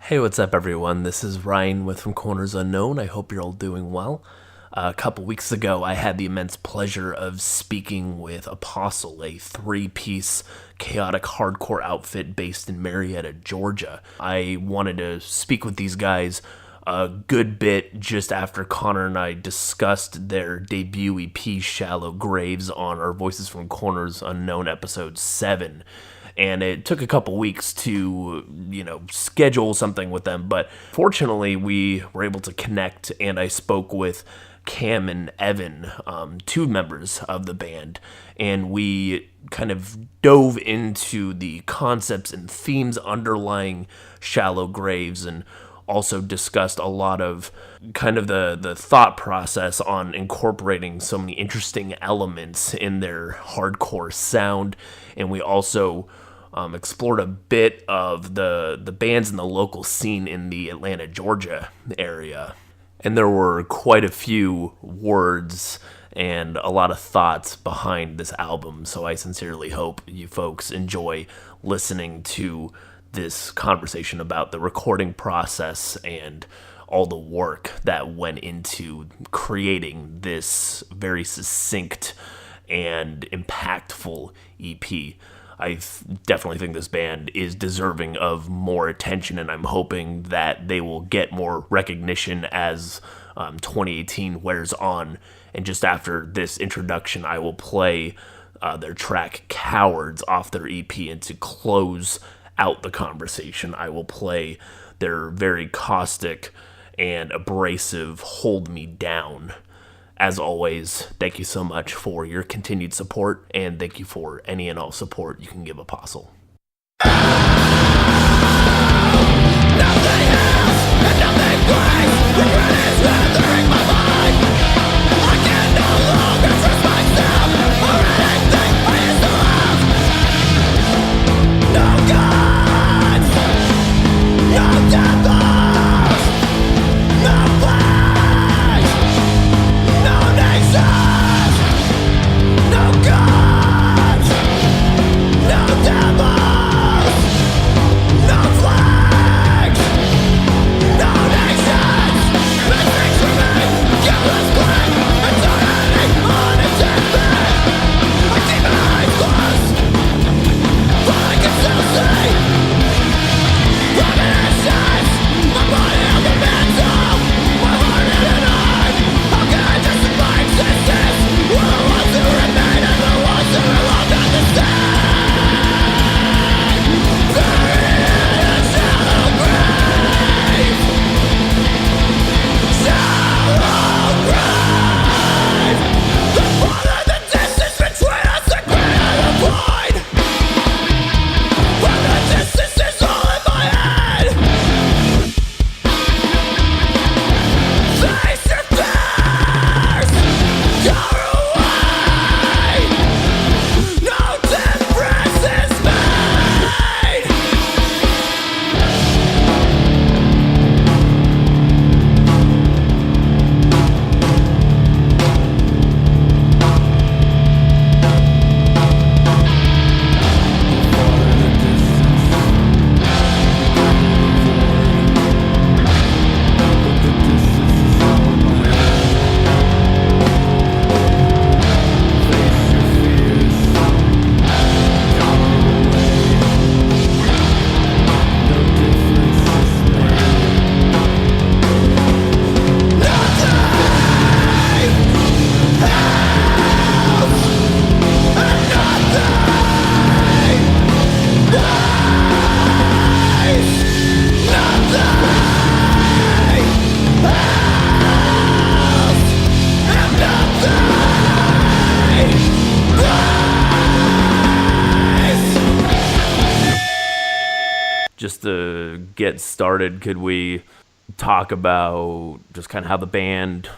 Hey, what's up, everyone? This is Ryan with From Corners Unknown. I hope you're all doing well. A couple weeks ago, I had the immense pleasure of speaking with Apostle, a three-piece chaotic hardcore outfit based in Marietta, Georgia. I wanted to speak with these guys a good bit just after Connor and I discussed their debut EP, Shallow Graves, on our Voices from Corners Unknown episode 7. And it took a couple weeks to, schedule something with them. But fortunately, we were able to connect, and I spoke with Cam and Evan, two members of the band, and we kind of dove into the concepts and themes underlying Shallow Graves, and also discussed a lot of kind of the thought process on incorporating so many interesting elements in their hardcore sound. And we also explored a bit of the bands in the local scene in the Atlanta, Georgia area. And there were quite a few words and a lot of thoughts behind this album, so I sincerely hope you folks enjoy listening to this conversation about the recording process and all the work that went into creating this very succinct and impactful EP. I definitely think this band is deserving of more attention, and I'm hoping that they will get more recognition as 2018 wears on. And just after this introduction, I will play their track Cowards off their EP, and to close out the conversation, I will play their very caustic and abrasive Hold Me Down. As always, thank you so much for your continued support, and thank you for any and all support you can give Apostle. Nothing else and nothing breaks. Regret is entering my mind. I can no longer trust myself or anything I used to love. No gods, no devils, no flags, no nations, no gods, no devils, no flags, no nations. Messages for me, countless blank, eternity unintended. I keep my eyes closed, but I can still see premonitions. My body on the mantle, my heart in an eye. How can I justify existence? We're the ones who remain and the ones who are long understand. Buried in a shallow grave, shallow grave. The farther the distance between us, the greater the void. But the distance is all in my head. Face your fears, go away. No difference is made. Just to get started, could we talk about just kind of how the band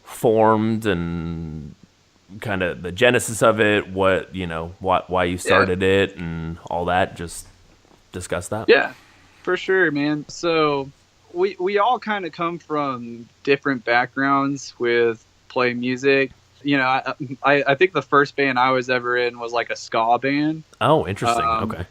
formed and kind of the genesis of it, why you started it and all that? Just discuss that. Yeah, for sure, man. So we all kind of come from different backgrounds with playing music. I think the first band I was ever in was like a ska band. Oh, interesting. Okay.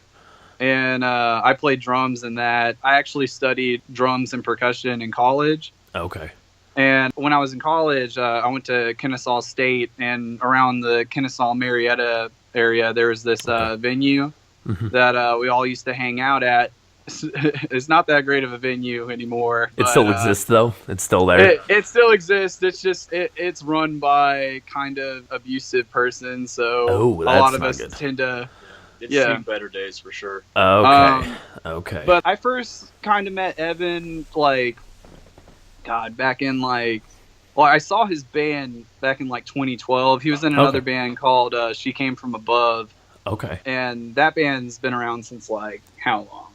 and I played drums in that. I actually studied drums and percussion in college. Okay. And when I was in college, I went to Kennesaw State, and around the Kennesaw Marietta area, there was this venue that we all used to hang out at. It's not that great of a venue anymore. It still exists, though? It's still there? It still exists. It's just, it's run by kind of abusive person, so a lot of us tend to... It's seen better days, for sure. Okay. Okay. But I first kind of met Evan, like... God, back in I saw his band back in 2012. He was in another band called She Came From Above. Okay. And that band's been around since how long?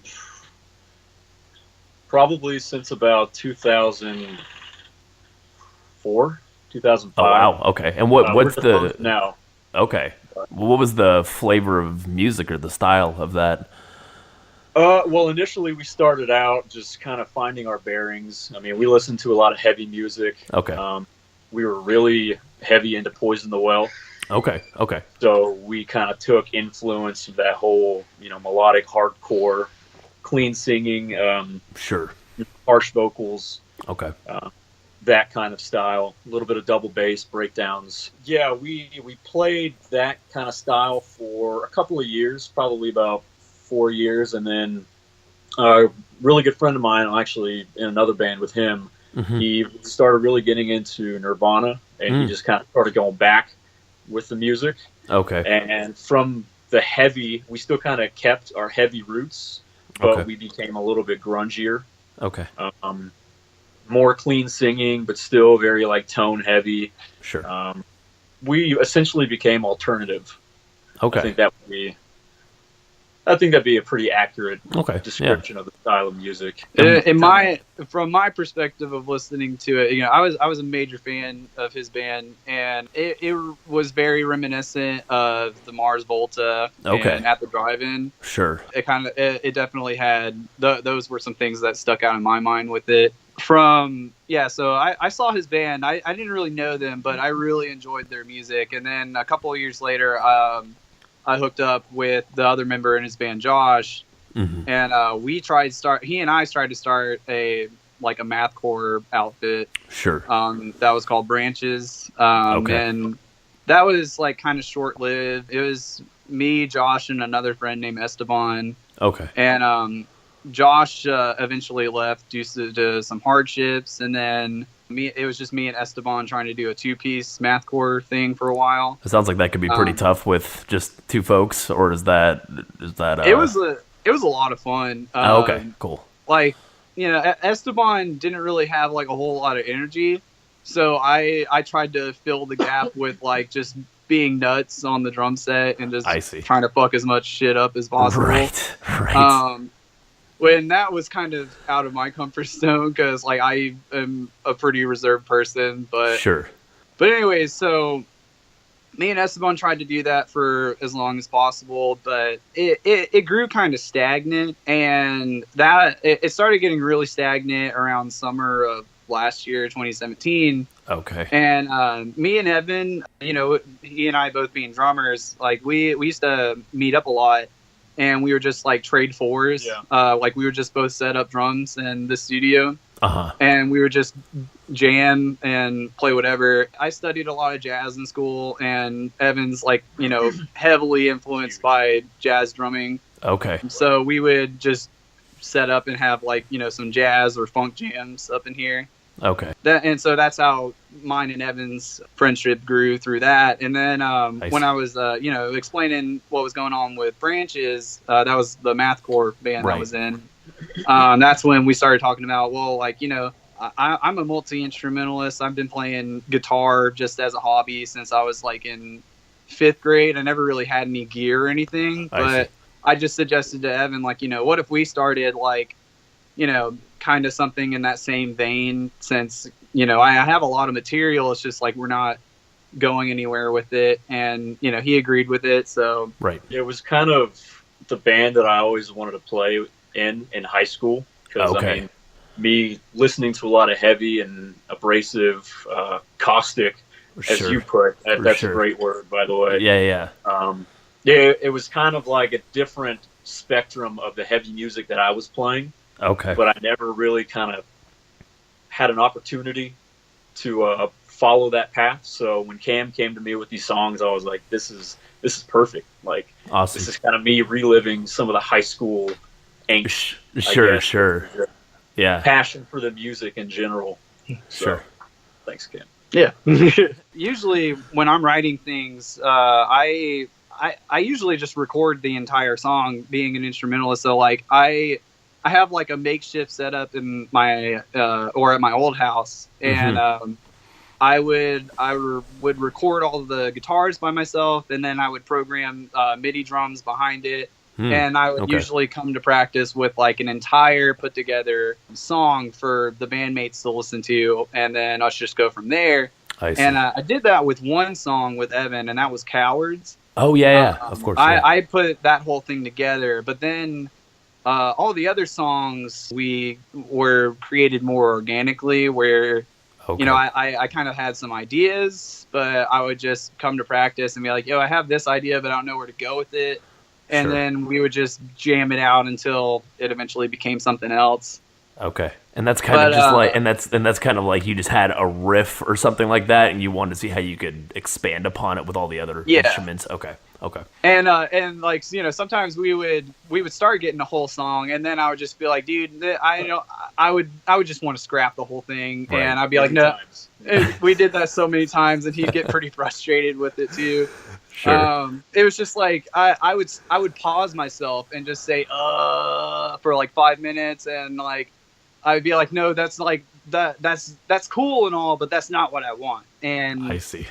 Probably since about 2004, 2005. Oh wow. Okay. And what's the now? Okay. What was the flavor of music or the style of that? Well, initially we started out just kind of finding our bearings. I mean, we listened to a lot of heavy music. Okay. We were really heavy into Poison the Well. Okay. Okay. So we kind of took influence of that whole, melodic hardcore, clean singing, sure, harsh vocals. Okay. That kind of style, a little bit of double bass breakdowns. Yeah, we played that kind of style for a couple of years, probably about 4 years, and then a really good friend of mine, actually in another band with him, he started really getting into Nirvana, and he just kind of started going back with the music. Okay. And from the heavy, we still kind of kept our heavy roots, but we became a little bit grungier. Okay. More clean singing, but still very tone heavy. Sure. We essentially became alternative. Okay. I think that'd be a pretty accurate description of the style of music. From my perspective of listening to it, I was a major fan of his band, and it was very reminiscent of the Mars Volta and At the Drive-In. Sure. It definitely had those were some things that stuck out in my mind with it. So I saw his band. I didn't really know them, but I really enjoyed their music. And then a couple of years later, I hooked up with the other member in his band, Josh, and he and I tried to start a mathcore outfit. Sure. That was called Branches. And that was kind of short lived. It was me, Josh, and another friend named Esteban. Okay. And Josh eventually left due to some hardships, and then it was just me and Esteban trying to do a 2-piece mathcore thing for a while. It sounds like that could be pretty tough with just two folks, or is that It was a lot of fun. Okay, cool. Esteban didn't really have a whole lot of energy, so I tried to fill the gap with just being nuts on the drum set and just trying to fuck as much shit up as possible. Right. When that was kind of out of my comfort zone, because I am a pretty reserved person, but sure. But anyways, so me and Esteban tried to do that for as long as possible, but it grew kind of stagnant, and it started getting really stagnant around summer of last year, 2017. Okay. And me and Evan, he and I both being drummers, we used to meet up a lot. And we were just trade fours. Yeah. We were just both set up drums in the studio. And we would just jam and play whatever. I studied a lot of jazz in school, and Evan's heavily influenced by jazz drumming. Okay. So we would just set up and have some jazz or funk jams up in here. Okay. So that's how mine and Evan's friendship grew through that. And then when I was, explaining what was going on with Branches, that was the mathcore band I was in. That's when we started talking about, I'm a multi-instrumentalist. I've been playing guitar just as a hobby since I was in 5th grade. I never really had any gear or anything, but I just suggested to Evan, what if we started kind of something in that same vein, since I have a lot of material. It's just we're not going anywhere with it, and he agreed with it. So it was kind of the band that I always wanted to play in high school, because I mean, me listening to a lot of heavy and abrasive, caustic, as you put, that's a great word, by the way. Yeah. It was kind of like a different spectrum of the heavy music that I was playing. Okay. But I never really kind of had an opportunity to follow that path. So when Cam came to me with these songs, I was like, this is perfect. Like, awesome. This is kind of me reliving some of the high school angst. Sure. Yeah. Passion for the music in general. So, sure. Thanks, Cam. Yeah. Usually when I'm writing things, I usually just record the entire song being an instrumentalist. So like I have like a makeshift setup in my or at my old house, and I would record all the guitars by myself, and then I would program MIDI drums behind it. And I would usually come to practice with like an entire put together song for the bandmates to listen to, and then us just go from there. And I did that with one song with Evan, and that was Cowards. Oh yeah, of course. Yeah. I put that whole thing together, but then all the other songs we were created more organically, where you know I kind of had some ideas, but I would just come to practice and be like, yo, I have this idea, but I don't know where to go with it. And then we would just jam it out until it eventually became something else. Okay. And that's kind of just like, and that's kind of like you just had a riff or something like that, and you wanted to see how you could expand upon it with all the other instruments. Okay. And like, you know, sometimes we would start getting a whole song, and then I would just be like, dude, I would just want to scrap the whole thing, and I'd be like, no. We did that so many times, and he'd get pretty frustrated with it too. Sure. It was just like I would pause myself and just say for like 5 minutes, and like I would be like, no, that's like that's cool and all, but that's not what I want. And I see.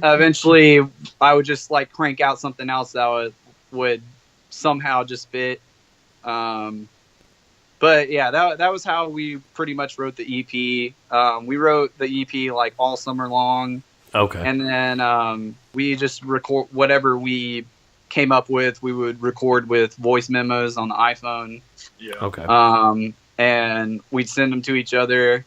Eventually, I would just like crank out something else that would somehow just fit. But yeah, that was how we pretty much wrote the EP. We wrote the EP like all summer long. Okay. And then we just record whatever we came up with. We would record with voice memos on the iPhone. Yeah. Okay. And we'd send them to each other.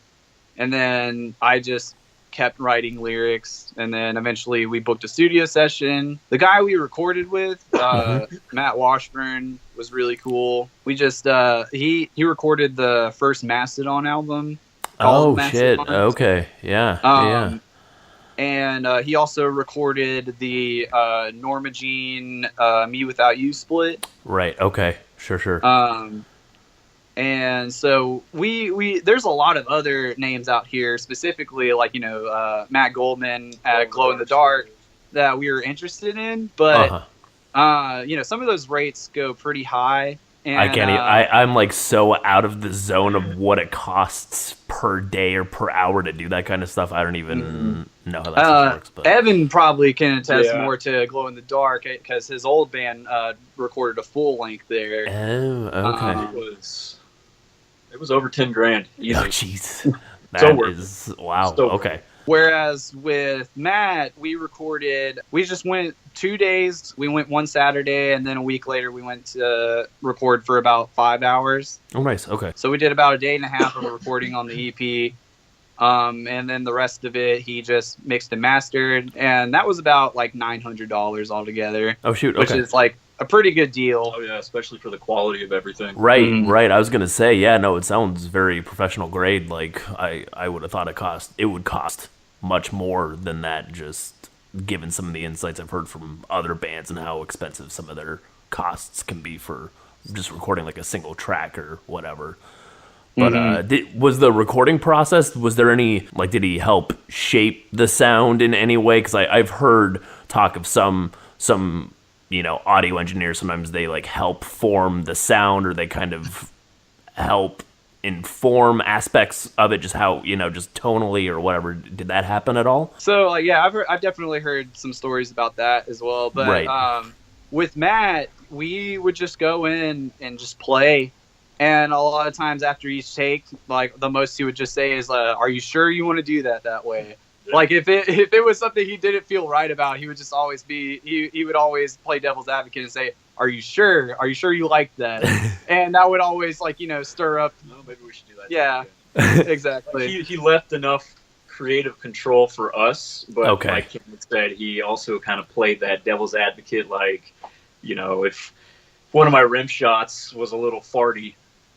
And then I just kept writing lyrics. And then eventually we booked a studio session. The guy we recorded with, Matt Washburn, was really cool. We just he recorded the first Mastodon album. Oh shit! Okay, yeah. And he also recorded the Norma Jean Me Without You split. Right. Okay. Sure. And so we there's a lot of other names out here, specifically like, you know, Matt Goldman at Glow in the Dark that we were interested in, but you know, some of those rates go pretty high. And, I can't. I'm like so out of the zone of what it costs per day or per hour to do that kind of stuff. I don't even know how that stuff works. But Evan probably can attest more to Glow in the Dark because his old band recorded a full length there. Oh, okay. It was over 10 grand. Easy. Oh, jeez. That is wow. Okay. Whereas with Matt, we just went 2 days. We went one Saturday, and then a week later we went to record for about 5 hours. Oh, nice. Okay. So we did about a day and a half of recording on the EP. And then the rest of it, he just mixed and mastered. And that was about like $900 altogether. Oh, shoot. Okay. Which is like a pretty good deal. Oh, yeah, especially for the quality of everything. Right. I was going to say, yeah, no, it sounds very professional grade. Like, I would have thought it would cost much more than that, just given some of the insights I've heard from other bands and how expensive some of their costs can be for just recording like a single track or whatever. But was the recording process, was there any, like, did he help shape the sound in any way? Because I've heard talk of some you know, audio engineers, sometimes they like help form the sound, or they kind of help inform aspects of it, just how, you know, just tonally or whatever. Did that happen at all? So like, yeah, I've definitely heard some stories about that as well. But with Matt, we would just go in and just play. And a lot of times after each take, like the most he would just say is, "Are you sure you want to do that way?" Yeah. Like if it was something he didn't feel right about, he would just always he would always play devil's advocate and say, "Are you sure? Are you sure you like that?" And that would always, like, you know, stir up. No, maybe we should do that. Yeah, exactly. He left enough creative control for us, but like Kim said, he also kind of played that devil's advocate. Like, you know, if one of my rim shots was a little farty.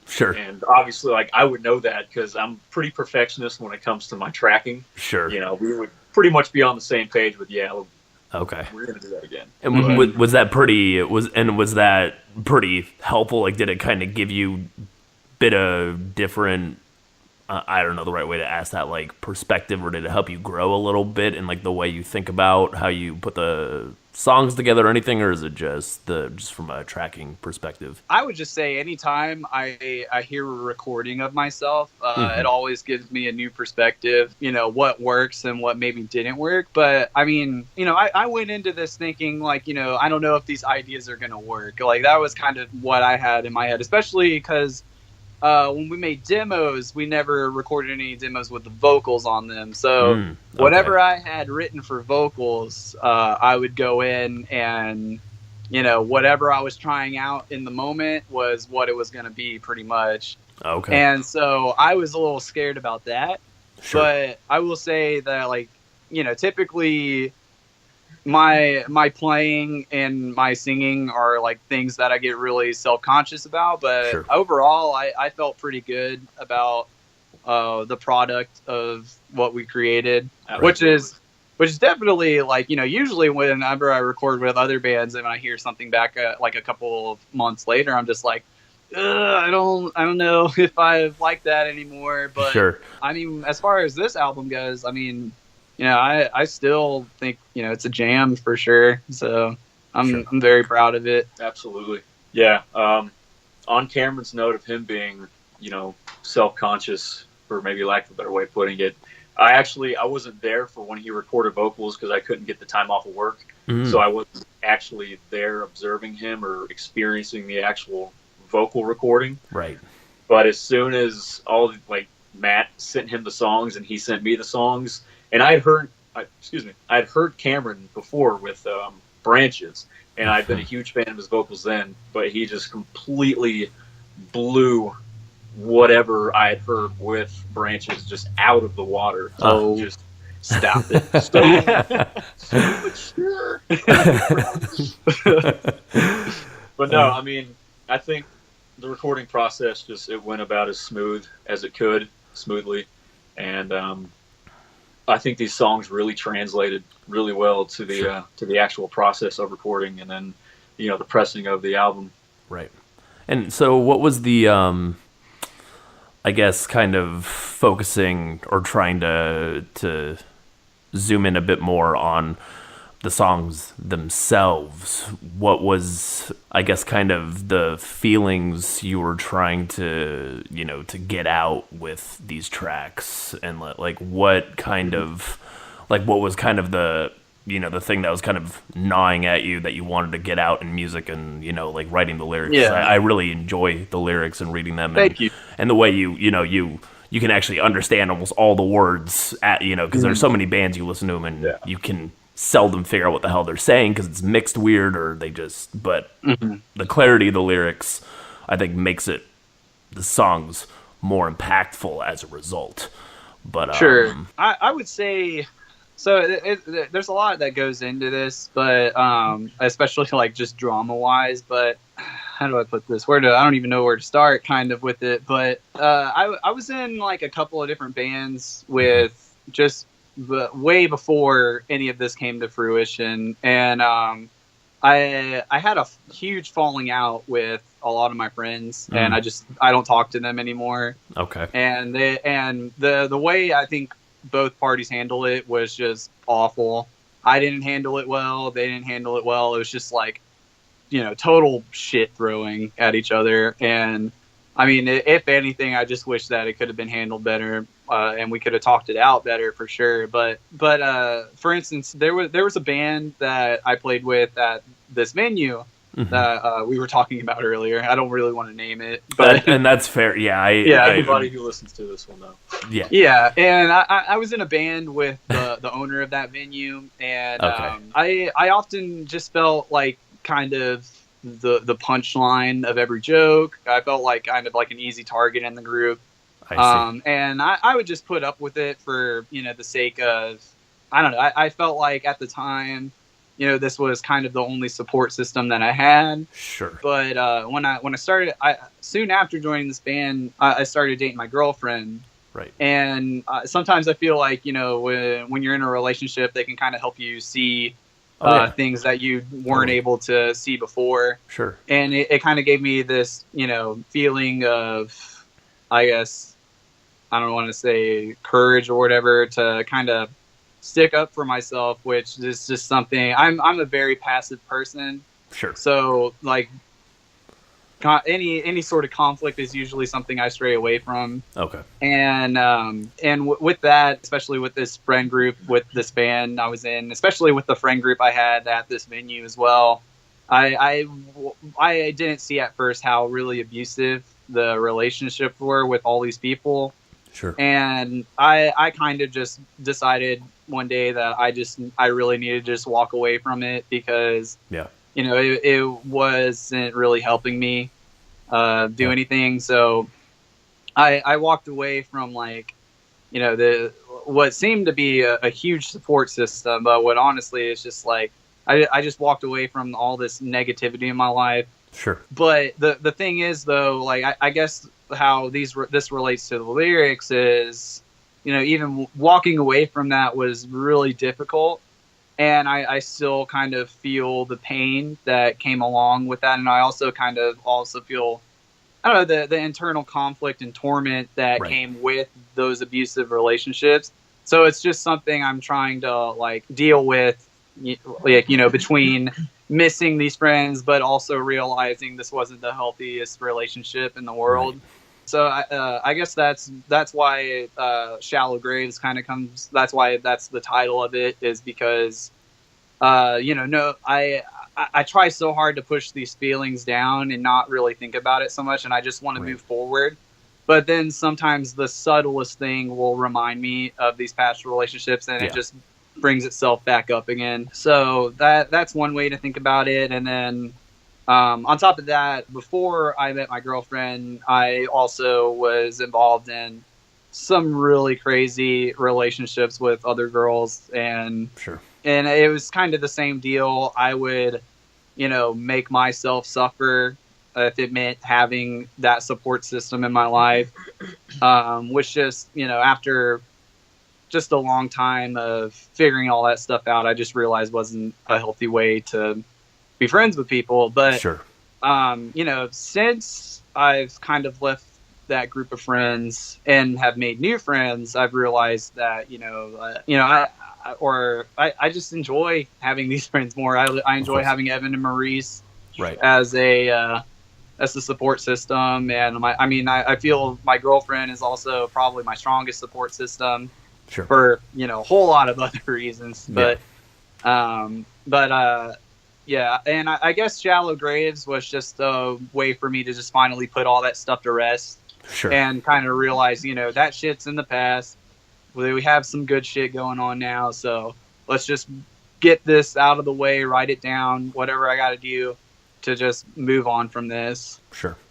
Sure. And obviously, like, I would know that because I'm pretty perfectionist when it comes to my tracking. Sure. You know, we would pretty much be on the same page with, okay, we're gonna do that again. And was that pretty helpful? Like, did it kind of give you bit of different? I don't know the right way to ask that. Like, perspective, or did it help you grow a little bit in like the way you think about how you put the songs together or anything, or is it just from a tracking perspective? I would just say anytime I hear a recording of myself, it always gives me a new perspective, you know, what works and what maybe didn't work. But I mean, you know, I went into this thinking like, you know, I don't know if these ideas are going to work. Like, that was kind of what I had in my head, especially because when we made demos, we never recorded any demos with the vocals on them. So whatever I had written for vocals, I would go in and, you know, whatever I was trying out in the moment was what it was going to be pretty much. Okay. And so I was a little scared about that. Sure. But I will say that, like, you know, typically my playing and my singing are like things that I get really self-conscious about, but overall I felt pretty good about the product of what we created, which is definitely, like, you know, usually whenever I record with other bands and I hear something back like a couple of months later, I'm just like, I don't know if I like that anymore. But I mean, as far as this album goes, I mean, you know, I still think, you know, it's a jam for sure. So I'm very proud of it. Absolutely. Yeah. On Cameron's note of him being, you know, self-conscious, for maybe lack of a better way of putting it, I wasn't there for when he recorded vocals because I couldn't get the time off of work. So I wasn't actually there observing him or experiencing the actual vocal recording. Right. But as soon as Matt sent him the songs and he sent me the songs, and I had heard Cameron before with Branches, and I'd been a huge fan of his vocals then, but he just completely blew whatever I had heard with Branches just out of the water. So just stop it. So mature. But no, I mean, I think the recording process it went about as smooth as it could, smoothly, and I think these songs really translated really well to the actual process of recording, and then, you know, the pressing of the album. Right. And so, what was the I guess kind of focusing or trying to zoom in a bit more on the songs themselves? What was, I guess, kind of the feelings you were trying to, you know, to get out with these tracks, and like what kind of, like, what was kind of the, you know, the thing that was kind of gnawing at you that you wanted to get out in music and, you know, like writing the lyrics? Yeah. I really enjoy the lyrics and reading them. Thank you. And the way you can actually understand almost all the words you know, because there's so many bands you listen to them and you can seldom figure out what the hell they're saying because it's mixed weird, or they just, but the clarity of the lyrics, I think, makes the songs more impactful as a result. But I would say, so there's a lot that goes into this, but especially like just drama wise, but how do I put this? I don't even know where to start kind of with it, but I was in like a couple of different bands with just way before any of this came to fruition, and I had a huge falling out with a lot of my friends, and I don't talk to them anymore. Okay. And the way I think both parties handled it was just awful. I didn't handle it well. They didn't handle it well. It was just like, you know, total shit throwing at each other. And I mean, if anything, I just wish that it could have been handled better, and we could have talked it out better for sure. But for instance, there was a band that I played with at this venue that we were talking about earlier. I don't really want to name it, but and that's fair. Yeah, everybody who listens to this will know. Yeah. And I was in a band with the owner of that venue, and I often just felt like kind of the punchline of every joke. I felt like kind of like an easy target in the group. And I would just put up with it for, you know, the sake of, I don't know. I felt like at the time, this was kind of the only support system that I had. Sure. But when I started, soon after joining this band, I started dating my girlfriend. Right. And sometimes I feel like, when you're in a relationship, they can kind of help you see things that you weren't able to see before. Sure. And it kind of gave me this, feeling of, I guess, I don't want to say courage or whatever, to kind of stick up for myself, which is just something I'm a very passive person. Sure. So like any sort of conflict is usually something I stray away from. Okay. And with that, especially with this friend group, with this band I was in, especially with the friend group I had at this venue as well, I didn't see at first how really abusive the relationships were with all these people. Sure. And I kind of just decided one day that I really needed to just walk away from it, because it wasn't really helping me do anything. So I walked away from what seemed to be a huge support system, but what honestly is just like I just walked away from all this negativity in my life. Sure. But the thing is, though, I guess how this relates to the lyrics is, even walking away from that was really difficult. And I still kind of feel the pain that came along with that. And I also feel, I don't know, the internal conflict and torment that came with those abusive relationships. So it's just something I'm trying to deal with, between missing these friends, but also realizing this wasn't the healthiest relationship in the world. Right. So I guess that's why Shallow Graves kind of comes. That's why that's the title of it, is because I try so hard to push these feelings down and not really think about it so much, and I just want to move forward. But then sometimes the subtlest thing will remind me of these past relationships, and it just brings itself back up again. So that's one way to think about it. And then on top of that, before I met my girlfriend, I also was involved in some really crazy relationships with other girls, and and it was kind of the same deal. I would, make myself suffer if it meant having that support system in my life, which just, after just a long time of figuring all that stuff out, I just realized wasn't a healthy way to be friends with people. But since I've kind of left that group of friends and have made new friends, I've realized that I just enjoy having these friends more. I enjoy having Evan and Maurice as a support system, and I feel my girlfriend is also probably my strongest support system. For a whole lot of other reasons, but and I guess Shallow Graves was just a way for me to just finally put all that stuff to rest, and kind of realize, that shit's in the past. We have some good shit going on now, so let's just get this out of the way, write it down, whatever I got to do to just move on from this.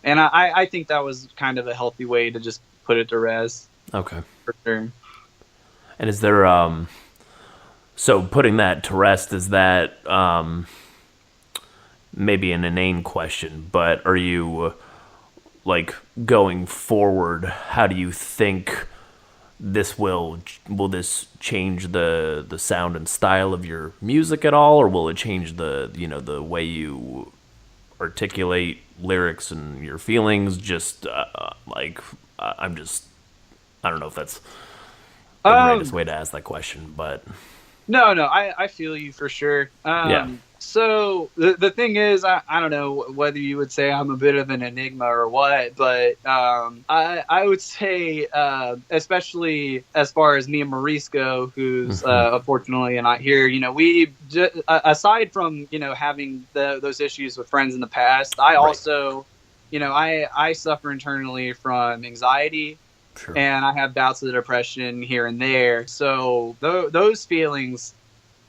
And I think that was kind of a healthy way to just put it to rest. Okay. For sure. And is there, so putting that to rest, is that maybe an inane question, but are you, going forward, how do you think this will this change the sound and style of your music at all, or will it change the way you articulate lyrics and your feelings? Just, I don't know if that's the greatest way to ask that question, but no, I feel you for sure. So the thing is, I don't know whether you would say I'm a bit of an enigma or what, but I would say, especially as far as me and Maurice go, who's unfortunately not here, we aside from having those issues with friends in the past, I also, I suffer internally from anxiety. And I have bouts of depression here and there. So those feelings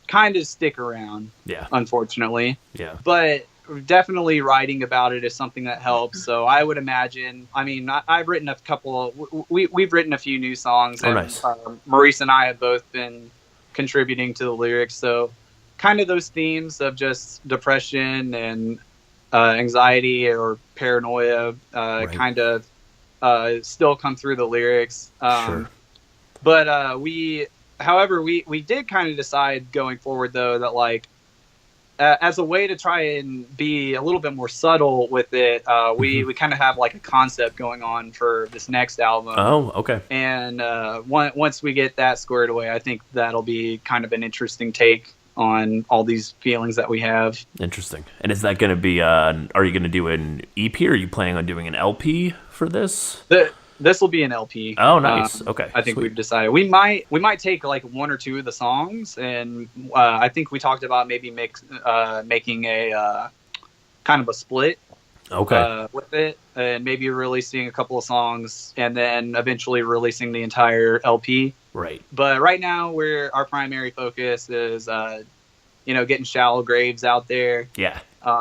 kind of stick around, unfortunately. But definitely writing about it is something that helps. So I would imagine, I've written a couple, we've written a few new songs. And, nice. Maurice and I have both been contributing to the lyrics. So kind of those themes of just depression and anxiety or paranoia kind of still come through the lyrics. Sure. But however, we did kind of decide going forward, though, that like as a way to try and be a little bit more subtle with it, we kind of have like a concept going on for this next album. Oh, okay. And once we get that squared away, I think that'll be kind of an interesting take on all these feelings that we have. Interesting. And is that going to be, are you going to do an EP, or are you planning on doing an LP for this? This will be an LP. Oh, nice. Okay. I think Sweet. we've decided we might take like one or two of the songs, and I think we talked about maybe making a kind of a split. Okay. With it, and maybe releasing a couple of songs, and then eventually releasing the entire LP. Right. But right now, our primary focus is, getting Shallow Graves out there. Yeah.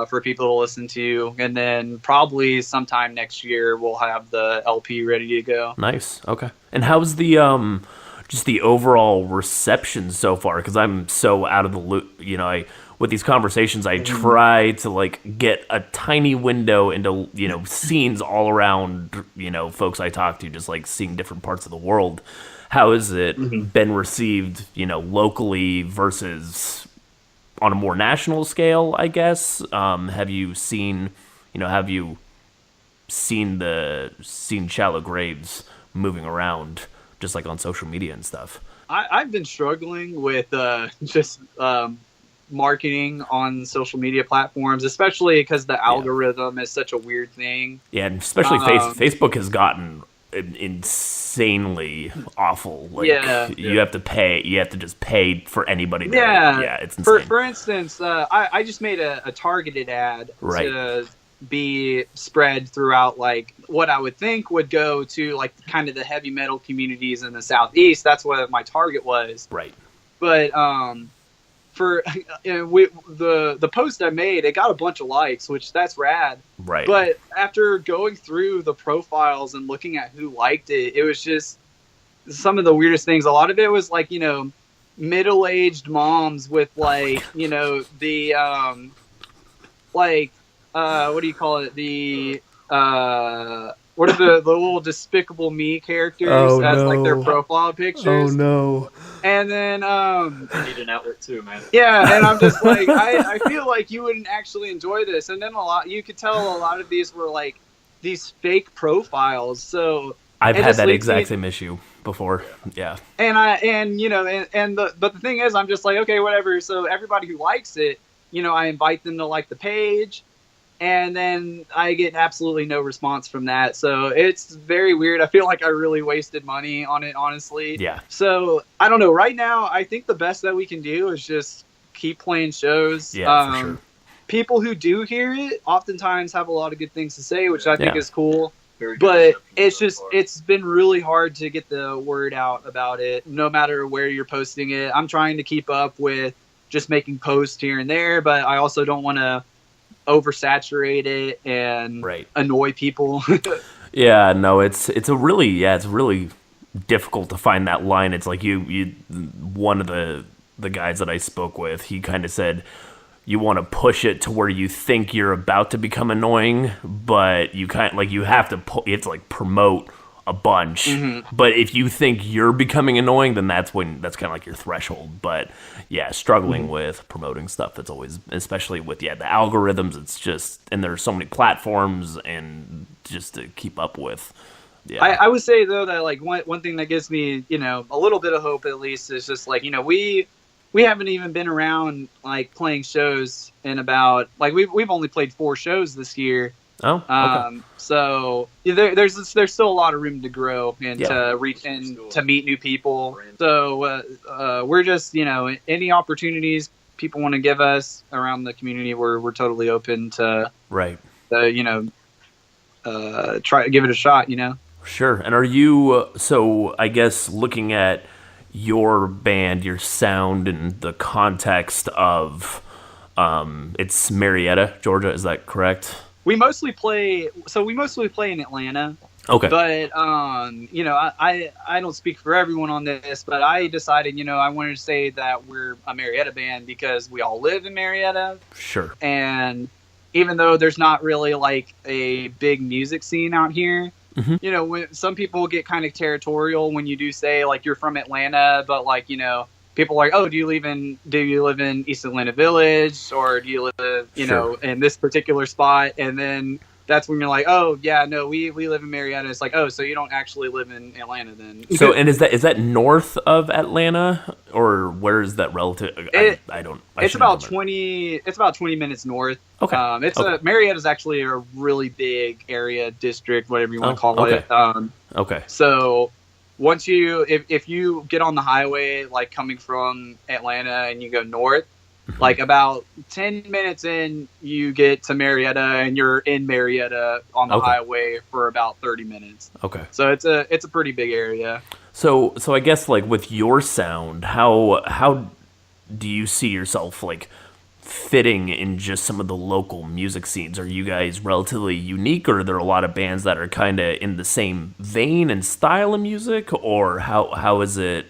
For people to listen to, and then probably sometime next year we'll have the LP ready to go. Nice. Okay. And how's the just the overall reception so far? Because I'm so out of the loop. With these conversations, I try to like get a tiny window into scenes all around folks I talk to, just like seeing different parts of the world. How has it been received locally versus on a more national scale, I guess? Have you seen Shallow Graves moving around just like on social media and stuff? I've been struggling with just marketing on social media platforms, especially because the algorithm is such a weird thing. Yeah, and especially Facebook has gotten insanely awful. Like, you have to pay. You have to just pay for anybody. It's insane. For instance, I just made a targeted ad to be spread throughout, like what I would think would go to like kind of the heavy metal communities in the Southeast. That's what my target was. Right. But for the post I made, it got a bunch of likes, which that's rad. Right. But after going through the profiles and looking at who liked it, it was just some of the weirdest things. A lot of it was like, middle-aged moms with like, the what do you call it? The what are the little Despicable Me characters as like their profile pictures? Oh no. And then I need an outlet too, man. Yeah, and I'm just like, I feel like you wouldn't actually enjoy this. And then you could tell a lot of these were like these fake profiles. So I've had that exact same issue before. Yeah. And but the thing is, I'm just like, okay, whatever. So everybody who likes it, I invite them to like the page, and then I get absolutely no response from that. So it's very weird. I feel like I really wasted money on it, honestly. Yeah. So I don't know. Right now, I think the best that we can do is just keep playing shows. Yeah, for sure. People who do hear it oftentimes have a lot of good things to say, which I think is cool. But it's been really hard to get the word out about it, no matter where you're posting it. I'm trying to keep up with just making posts here and there, but I also don't want to oversaturate it and annoy people. Yeah, no, it's really difficult to find that line. It's like one of the guys that I spoke with, he kind of said, you want to push it to where you think you're about to become annoying, but you have to promote a bunch. Mm-hmm. But if you think you're becoming annoying, then that's kind of like your threshold. But yeah, struggling with promoting stuff, that's always, especially with the algorithms, it's just, and there's so many platforms and just to keep up with. Yeah. I would say though that like one thing that gives me, a little bit of hope at least is just like, we haven't even been around like playing shows in about like we've only played 4 shows this year. Oh, okay. So there's still a lot of room to grow and to reach and to meet new people. So we're just any opportunities people want to give us around the community, we're totally open to try to give it a shot. Sure. And are you so I guess looking at your band, your sound, and the context of it's Marietta, Georgia, is that correct? We mostly play in Atlanta. Okay. But you know, I don't speak for everyone on this, but I decided, you know, I wanted to say that we're a Marietta band because we all live in Marietta. Sure. And even though there's not really like a big music scene out here, you know, when some people get kind of territorial when you do say like you're from Atlanta, but like, you know, people are like, oh, do you live in East Atlanta Village, or do you live, you know, in this particular spot? And then that's when you're like, oh yeah, no, we live in Marietta. It's like, oh, so you don't actually live in Atlanta then. So, and is that north of Atlanta, or where is that relative? It's about 20 minutes north. Okay. Marietta's actually a really big area, district, whatever you want to call it. Okay. So once if you get on the highway, like coming from Atlanta and you go north, like about 10 minutes in, you get to Marietta, and you're in Marietta on the highway for about 30 minutes. Okay. So it's a pretty big area. So I guess like with your sound, how do you see yourself like fitting in just some of the local music scenes? Are you guys relatively unique, or are there a lot of bands that are kind of in the same vein and style of music, or how is it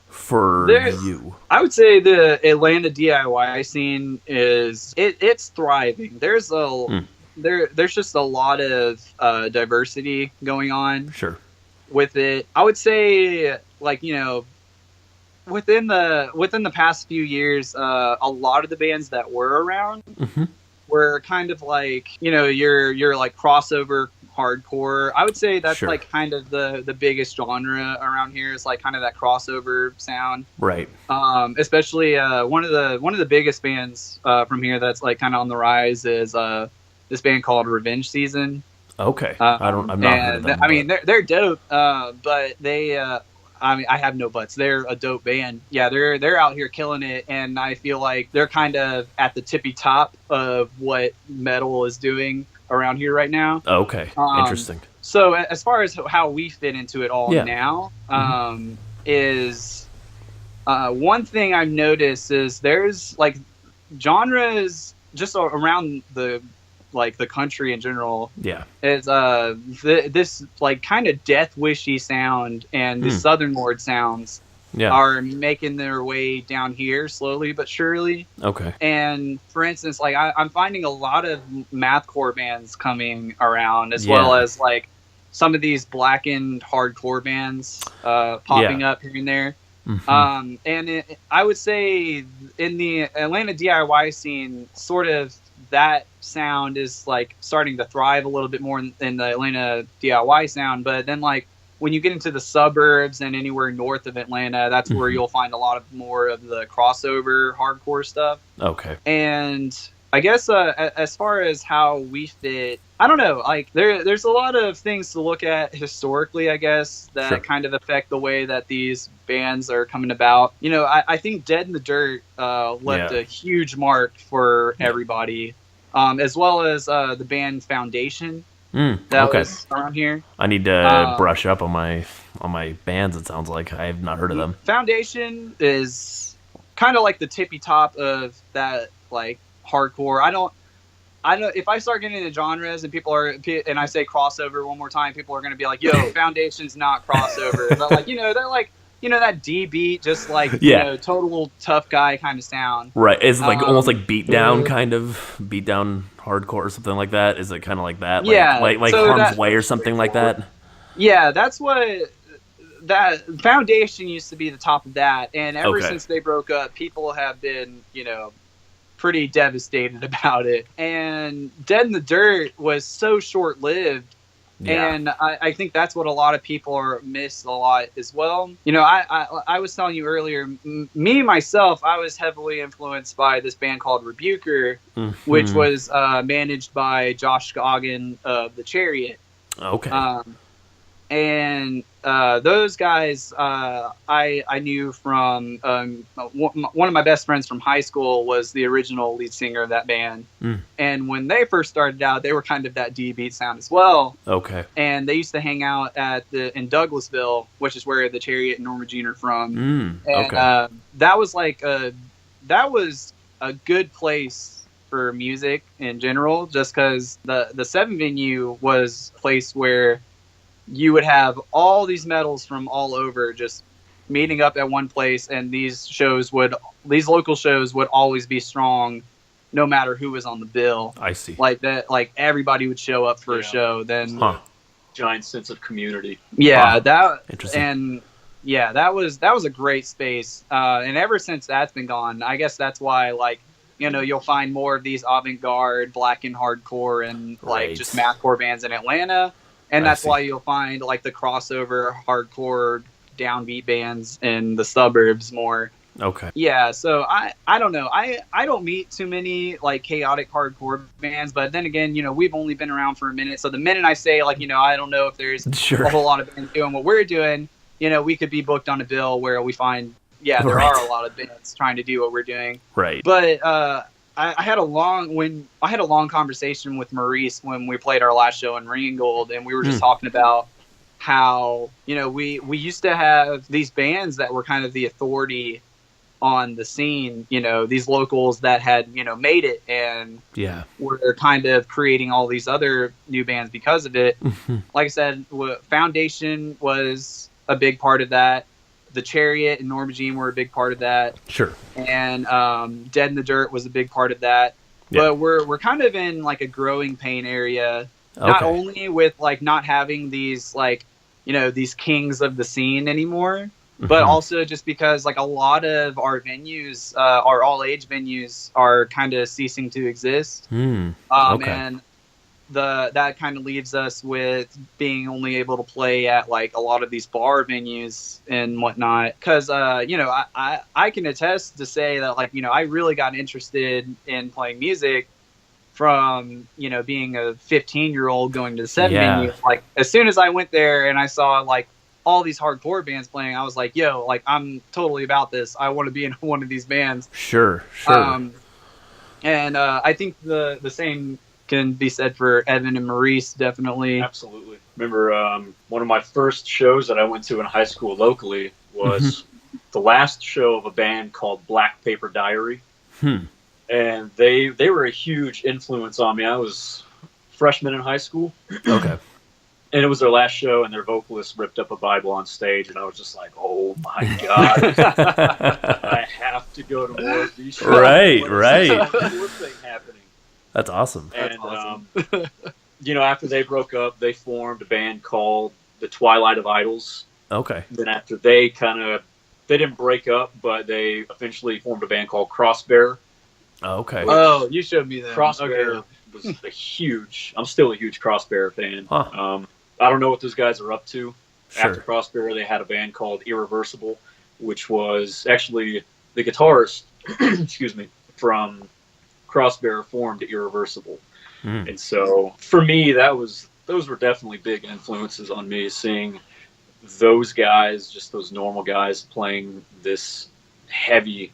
for you? I would say the Atlanta DIY scene it's thriving. There's just a lot of diversity going on. Sure. With it, I would say, like, you know, within the past few years, a lot of the bands that were around were kind of like, you know, you're like crossover hardcore. I would say that's like kind of the biggest genre around here, is like kind of that crossover sound. Right. Especially one of the biggest bands from here that's like kind of on the rise is this band called Revenge Season. Okay. I'm not heard of them, I mean, they're dope, but they I mean, I have no buts. They're a dope band. Yeah, they're out here killing it, and I feel like they're kind of at the tippy top of what metal is doing around here right now. Okay, interesting. So as far as how we fit into it all now, is one thing I've noticed is there's like genres just around the country in general. Yeah, is this like kind of death wishy sound and the southern lord sounds are making their way down here slowly but surely. Okay. And for instance, like I'm finding a lot of mathcore bands coming around, as well as like some of these blackened hardcore bands popping up here and there. And I would say in the Atlanta DIY scene, sort of that sound is like starting to thrive a little bit more in the Atlanta DIY sound. But then like when you get into the suburbs and anywhere north of Atlanta, that's where you'll find a lot of more of the crossover hardcore stuff. Okay. And I guess as far as how we fit, I don't know, like there's a lot of things to look at historically, I guess, that kind of affect the way that these bands are coming about. You know, I think Dead in the Dirt left a huge mark for everybody, as well as the band Foundation that was around here. I need to brush up on my bands, it sounds like. I have not heard of them. Foundation is kind of like the tippy top of that, like, hardcore. I don't if I start getting into genres and I say crossover one more time, people are going to be like, yo, Foundation's not crossover. But like, you know, they're like, you know, that D beat, just like, you know, total tough guy kind of sound. Right. It's like almost like beatdown hardcore or something like that. Is it kind of like that? Like so Harm's Way or something like that? Yeah, that's what that Foundation used to be, the top of that. And ever since they broke up, people have been, you know, pretty devastated about it. And Dead in the Dirt was so short-lived, and I think that's what a lot of people miss a lot as well. You know, I was telling you earlier, me myself, I was heavily influenced by this band called Rebuker, which was managed by Josh Scoggin of The Chariot. Okay. And those guys I knew from one of my best friends from high school was the original lead singer of that band. And when they first started out, they were kind of that D beat sound as well. Okay. And they used to hang out in Douglasville, which is where the Chariot and Norma Jean are from. And that was a good place for music in general, just because the 7 venue was a place where you would have all these metals from all over just meeting up at one place, and these local shows would always be strong no matter who was on the bill. I see. Like that, like everybody would show up for a show. Then giant sense of community. Yeah, that interesting. And yeah, that was a great space. And ever since that's been gone, I guess that's why, like, you know, you'll find more of these avant-garde, blackened hardcore, and like just mathcore bands in Atlanta. And that's why you'll find like the crossover hardcore downbeat bands in the suburbs more. Okay. Yeah, so I don't know. I don't meet too many like chaotic hardcore bands, but then again, you know, we've only been around for a minute. So the minute I say, like, you know, I don't know if there's a whole lot of bands doing what we're doing, you know, we could be booked on a bill where we find, there are a lot of bands trying to do what we're doing. Right. But I had a long conversation with Maurice when we played our last show in Ringgold, and we were just talking about how, you know, we used to have these bands that were kind of the authority on the scene, you know, these locals that had, you know, made it and were kind of creating all these other new bands because of it. Like I said, Foundation was a big part of that. The Chariot and Norma Jean were a big part of that. Sure. And Dead in the Dirt was a big part of that. But we're kind of in like a growing pain area, not only with like not having these like, you know, these kings of the scene anymore, but also just because like a lot of our venues, our all age venues, are kind of ceasing to exist. And that kind of leaves us with being only able to play at like a lot of these bar venues and whatnot. Because you know, I can attest to say that, like, you know, I really got interested in playing music from, you know, being a 15-year-old going to the 7 venue. Like, as soon as I went there and I saw like all these hardcore bands playing, I was like, yo, like, I'm totally about this. I want to be in one of these bands. Sure. And I think the same can be said for Evan and Maurice, definitely. Absolutely. Remember, one of my first shows that I went to in high school locally was the last show of a band called Black Paper Diary. And they were a huge influence on me. I was freshman in high school. And it was their last show, and their vocalist ripped up a Bible on stage, and I was just like, "Oh my God, I have to go to more of these shows." Right. Thing happening. That's awesome. And you know, after they broke up, they formed a band called the Twilight of Idols. Then after they didn't break up, but they eventually formed a band called Crossbear. Oh, you showed me that. Crossbear was I'm still a huge Crossbear fan. I don't know what those guys are up to. After Crossbear, they had a band called Irreversible, which was actually the guitarist, excuse me, from Crossbear formed Irreversible. And so for me, those were definitely big influences on me, seeing those guys, just those normal guys, playing this heavy,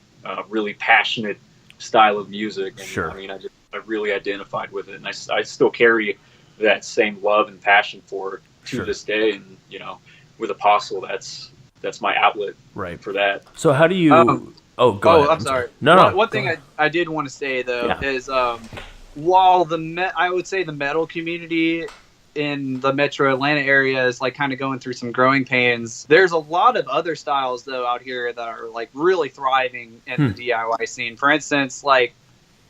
really passionate style of music. And I mean, I really identified with it, and I still carry that same love and passion for it to this day. And, you know, with Apostle, that's my outlet for that. So how do you go ahead. I'm sorry. No, one thing I did want to say though is while I would say the metal community in the metro Atlanta area is like kind of going through some growing pains, there's a lot of other styles though out here that are like really thriving in the DIY scene. For instance, like,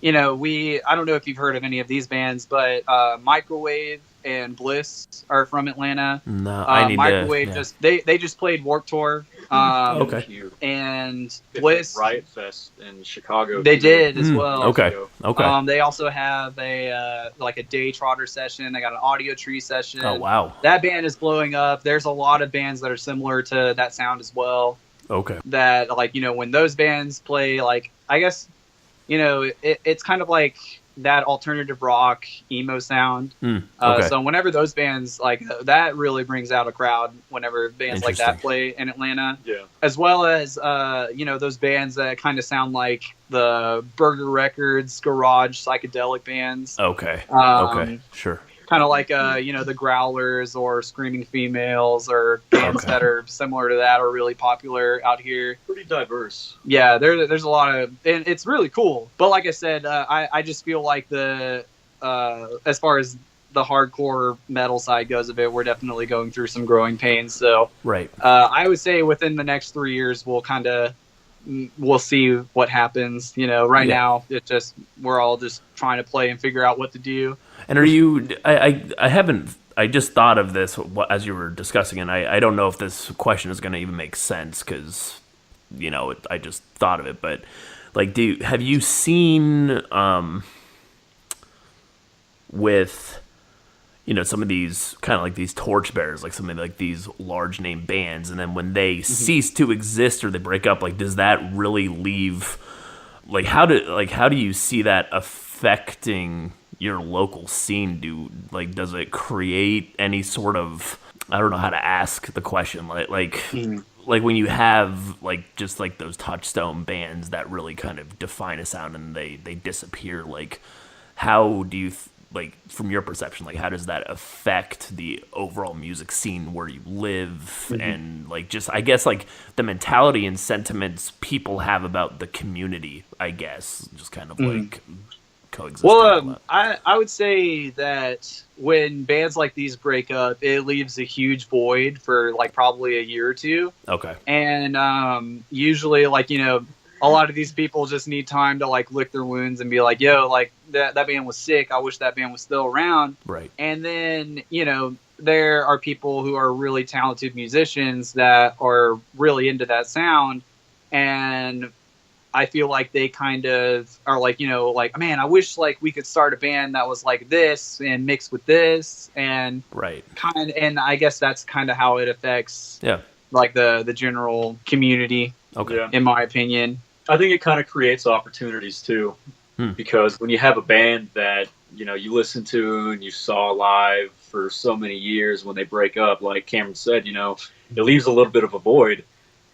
you know, I don't know if you've heard of any of these bands, but Microwave and Bliss are from Atlanta. No, I need Microwave to. They just played Warped Tour. And Bliss Riot Fest in Chicago. They did as well. Okay. They also have a like a Day Trotter session. They got an Audio Tree session. Oh wow. That band is blowing up. There's a lot of bands that are similar to that sound as well. That, like, you know, when those bands play, like, I guess, you know, it's kind of like that alternative rock emo sound. So whenever those bands, like, that really brings out a crowd whenever bands like that play in Atlanta. As well as you know, those bands that kind of sound like the Burger Records garage psychedelic bands. Kind of like you know, the Growlers or Screaming Females, or bands that are similar to that are really popular out here. Pretty diverse. Yeah, there's a lot of, and it's really cool. But like I said, I just feel like as far as the hardcore metal side goes of it, we're definitely going through some growing pains. So right. I would say within the next 3 years, we'll see what happens. You know, right now we're all just trying to play and figure out what to do. And are you? I haven't. I just thought of this as you were discussing, and I don't know if this question is going to even make sense because, you know, I just thought of it. But like, have you seen with, you know, some of these kind of like these torchbearers, like some of like these large name bands, and then when they cease to exist or they break up, like, does that really leave? Like, how do you see that affecting your local scene? Does it create any sort of, I don't know how to ask the question, like when you have like just like those touchstone bands that really kind of define a sound and they disappear, like how do you like, from your perception, like how does that affect the overall music scene where you live, and like just I guess like the mentality and sentiments people have about the community, I guess, just kind of like coexisting? Well, I would say that when bands like these break up, it leaves a huge void for like probably a year or two. Okay. And usually, like, you know, a lot of these people just need time to like lick their wounds and be like, yo, like that band was sick. I wish that band was still around. Right. And then, you know, there are people who are really talented musicians that are really into that sound. And I feel like they kind of are like, you know, like, man, I wish like we could start a band that was like this and mix with this, and and I guess that's kind of how it affects like the general community. Okay. In my opinion. I think it kind of creates opportunities too, because when you have a band that, you know, you listen to and you saw live for so many years, when they break up, like Cameron said, you know, it leaves a little bit of a void.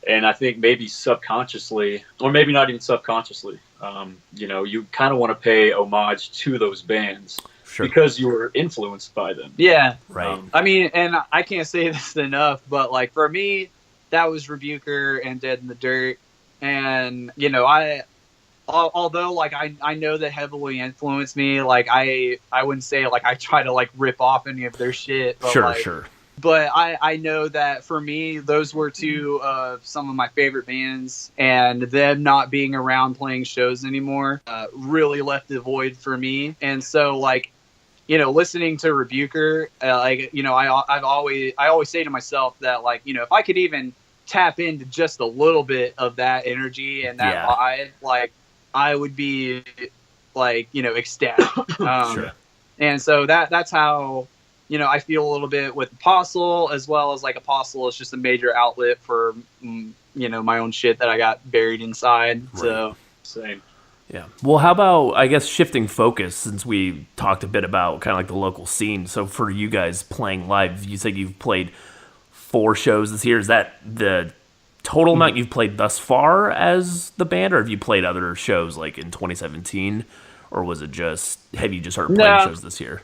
And I think maybe subconsciously, or maybe not even subconsciously, you know, you kind of want to pay homage to those bands because you were influenced by them. Yeah. Right. I mean, and I can't say this enough, but like for me, that was Rebuker and Dead in the Dirt. And, you know, although like I know that heavily influenced me, like I wouldn't say like I try to like rip off any of their shit. But Sure. But I know that for me, those were two of some of my favorite bands, and them not being around playing shows anymore really left a void for me. And so, like, you know, listening to Rebuker, like, you know, I always say to myself that, like, you know, if I could even tap into just a little bit of that energy and that vibe, like, I would be, like, you know, ecstatic. And so that's how, you know, I feel a little bit with Apostle, as well as like Apostle is just a major outlet for, you know, my own shit that I got buried inside. Right. So same. Yeah. Well, how about, I guess, shifting focus, since we talked a bit about kind of like the local scene. So for you guys playing live, you said you've played 4 shows this year. Is that the total amount you've played thus far as the band, or have you played other shows like in 2017, or was it just, have you just started playing shows this year?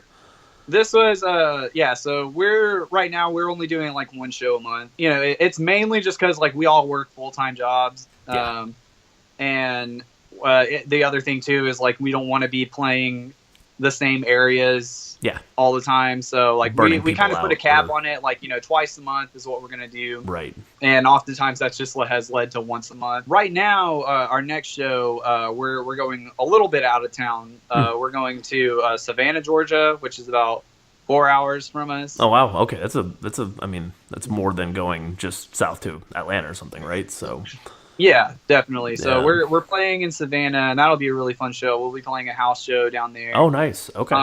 This was, so right now we're only doing like 1 show a month. You know, it's mainly just because like we all work full-time jobs. And the other thing too is like we don't want to be playing the same areas all the time. So like we kind of put a cap on it, like, you know, twice a month is what we're going to do. Right. And oftentimes that's just what has led to once a month. Right now, our next show, we're going a little bit out of town. We're going to Savannah, Georgia, which is about 4 hours from us. Oh, wow. Okay. That's I mean, that's more than going just south to Atlanta or something, right? So yeah, definitely. So we're playing in Savannah, and that'll be a really fun show. We'll be playing a house show down there. Oh, nice. Okay.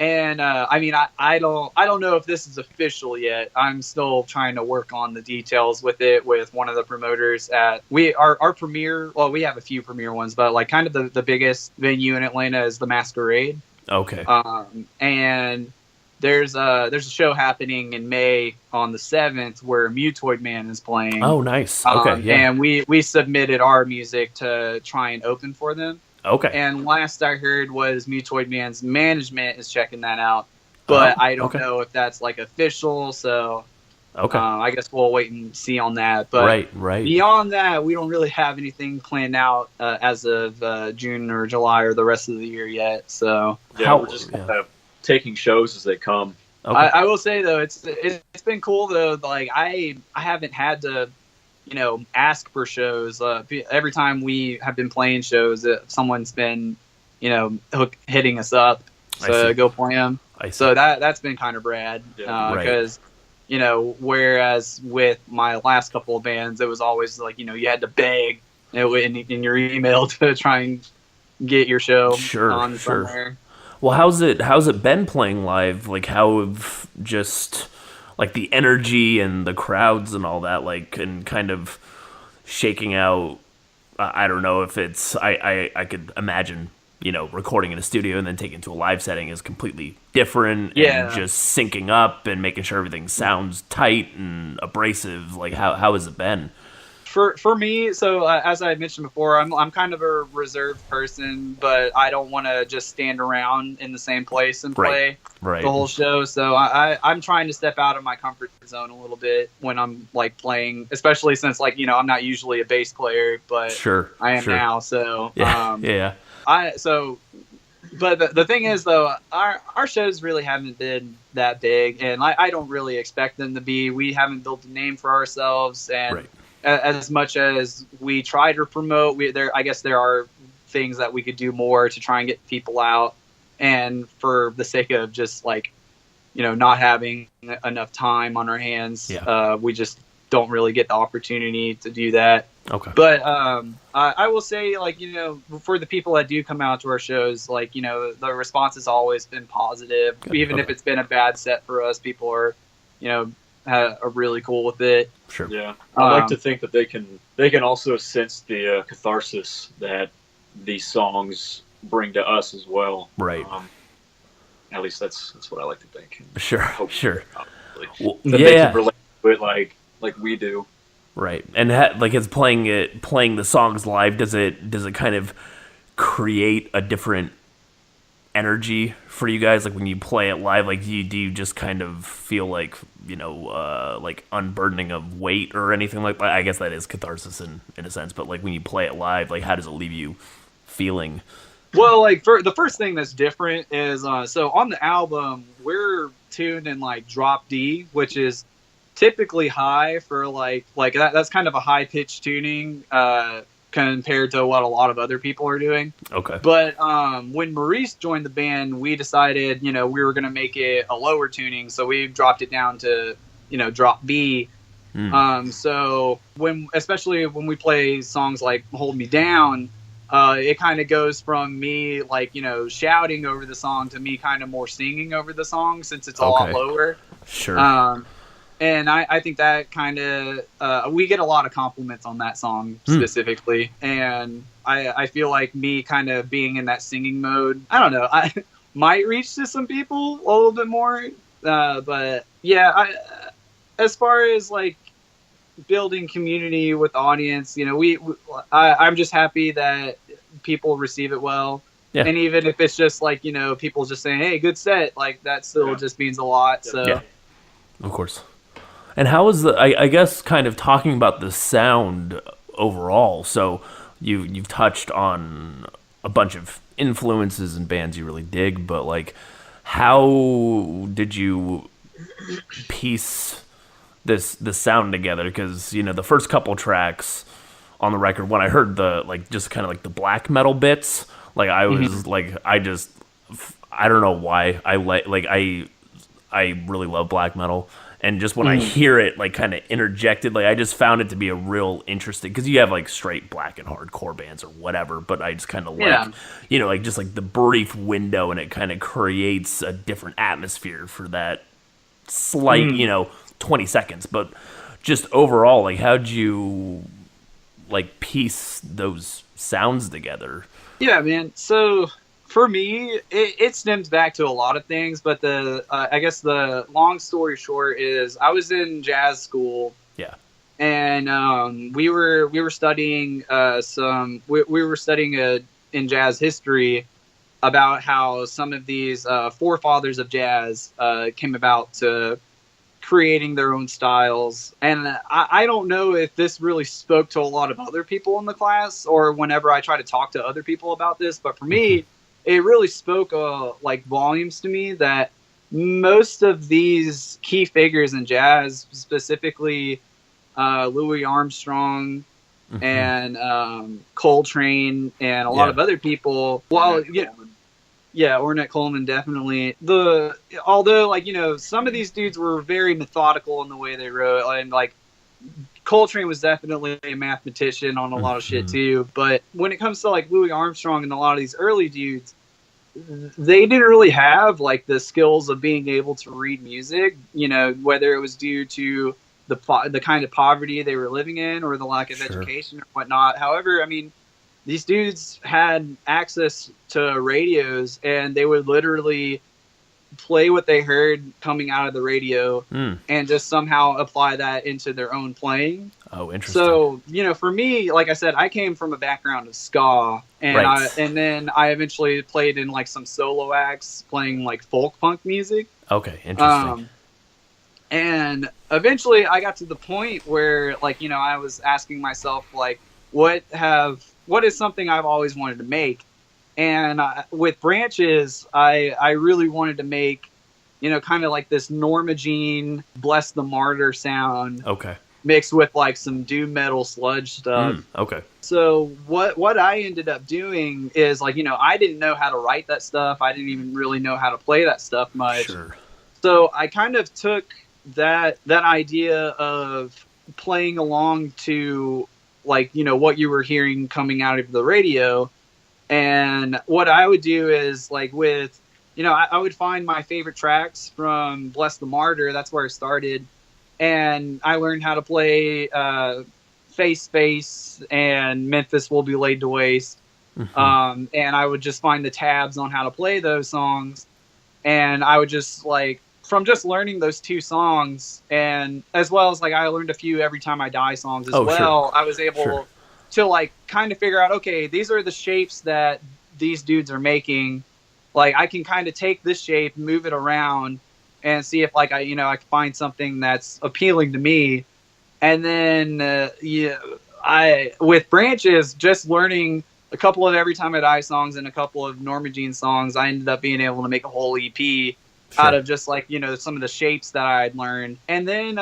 And I mean, I don't know if this is official yet. I'm still trying to work on the details with it with one of the promoters at our premiere. Well, we have a few premiere ones, but like kind of the biggest venue in Atlanta is the Masquerade. Okay. And there's a show happening in May on the 7th where Mutoid Man is playing. Oh, nice. Okay. And we submitted our music to try and open for them. Okay. And last I heard was Mutoid Man's management is checking that out, but I don't know if that's like official. So I guess we'll wait and see on that. But right. Beyond that, we don't really have anything planned out as of June or July or the rest of the year yet. So we're just kind of taking shows as they come. Okay. I will say though, it's been cool though. Like I haven't had to, ask for shows. Every time we have been playing shows, someone's been, hitting us up to go play them. So that's been kind of rad because, whereas with my last couple of bands, it was always like, you had to beg in your email to try and get your show on somewhere. Well, how's it been playing live? Like, how have just like the energy and the crowds and all that, like, and kind of shaking out? I don't know if it's I could imagine recording in a studio and then taking it to a live setting is completely different. And just syncing up and making sure everything sounds tight and abrasive. Like, how has it been? For me, so as I mentioned before, I'm kind of a reserved person, but I don't want to just stand around in the same place and play the whole show. So I'm trying to step out of my comfort zone a little bit when I'm like playing, especially since like I'm not usually a bass player, but I am now. So But the thing is though, our shows really haven't been that big, and I don't really expect them to be. We haven't built a name for ourselves, and as much as we try to promote, I guess there are things that we could do more to try and get people out. And for the sake of just like, not having enough time on our hands, we just don't really get the opportunity to do that. Okay. But I will say, like, for the people that do come out to our shows, like, the response has always been positive. Good. Even if it's been a bad set for us, people are, are really cool with it. Sure. Yeah. I like to think that they can also sense the catharsis that these songs bring to us as well. Right. At least that's what I like to think. Sure. Well, that they can relate to it like we do. Right. And like it's playing the songs live. Does it kind of create a different energy for you guys? Like when you play it live, like do you just kind of feel like like unburdening of weight or anything like that? I guess that is catharsis in a sense, but like when you play it live, like how does it leave you feeling? Well, like for the first thing that's different is so on the album we're tuned in like drop D, which is typically high for like that's kind of a high pitched tuning compared to what a lot of other people are doing. Okay. But when Maurice joined the band, we decided, we were going to make it a lower tuning. So we dropped it down to, drop B. So especially when we play songs like Hold Me Down, it kind of goes from me like, shouting over the song to me kind of more singing over the song since it's a lot lower. Sure. And I think that kind of, we get a lot of compliments on that song specifically. And I feel like me kind of being in that singing mode, I don't know, I might reach to some people a little bit more. But yeah, as far as like building community with the audience, I'm just happy that people receive it well. Yeah. And even if it's just like, people just saying, hey, good set, like that still just means a lot. So yeah, of course. And how is I guess kind of talking about the sound overall. So you've touched on a bunch of influences and bands you really dig, but like how did you piece this sound together? Because the first couple tracks on the record, when I heard the like just kind of like the black metal bits, like I was like I don't know why I really love black metal. And just when I hear it, like, kind of interjected, like, I just found it to be a real interesting... Because you have, like, straight black and hardcore bands or whatever, but I just kind of like, like, just, like, the brief window, and it kind of creates a different atmosphere for that slight, 20 seconds. But just overall, like, how'd you, like, piece those sounds together? Yeah, man. So... For me, it stems back to a lot of things, but I guess the long story short is I was in jazz school. Yeah. And we were studying we were studying in jazz history about how some of these forefathers of jazz came about to creating their own styles. And I don't know if this really spoke to a lot of other people in the class or whenever I try to talk to other people about this, but for me, it really spoke like volumes to me that most of these key figures in jazz, specifically Louis Armstrong and Coltrane and a lot of other people, well, yeah, Ornette Coleman, definitely. Although, like, you know, some of these dudes were very methodical in the way they wrote, and like Coltrane was definitely a mathematician on a lot of shit too. But when it comes to like Louis Armstrong and a lot of these early dudes, they didn't really have like the skills of being able to read music, you know, whether it was due to the kind of poverty they were living in or the lack of education or whatnot. However, I mean, these dudes had access to radios, and they would literally play what they heard coming out of the radio and just somehow apply that into their own playing. Oh, interesting. So, you know, for me, like I said, I came from a background of ska, and then I eventually played in like some solo acts playing like folk punk music. Okay, interesting. And eventually I got to the point where, like, you know, I was asking myself, like, what is something I've always wanted to make? And with Branches, I really wanted to make, you know, kind of like this Norma Jean, Bless the Martyr sound. Okay. Mixed with like some doom metal sludge stuff. Okay. So what I ended up doing is, like, you know, I didn't know how to write that stuff. I didn't even really know how to play that stuff much. Sure. So I kind of took that idea of playing along to, like, you know, what you were hearing coming out of the radio. And what I would do is, like, with, you know, I would find my favorite tracks from Bless the Martyr. That's where I started. And I learned how to play Face Face and Memphis Will Be Laid to Waste. And I would just find the tabs on how to play those songs. And I would just, like, from just learning those two songs, and as well as, like, I learned a few Every Time I Die songs as well. Sure. I was able to, like, kind of figure out, okay, these are the shapes that these dudes are making. Like, I can kind of take this shape, move it around, and see if, like, I can find something that's appealing to me. And then, with Branches, just learning a couple of Every Time I Die songs and a couple of Norma Jean songs, I ended up being able to make a whole EP out of just, like, you know, some of the shapes that I had learned. And then,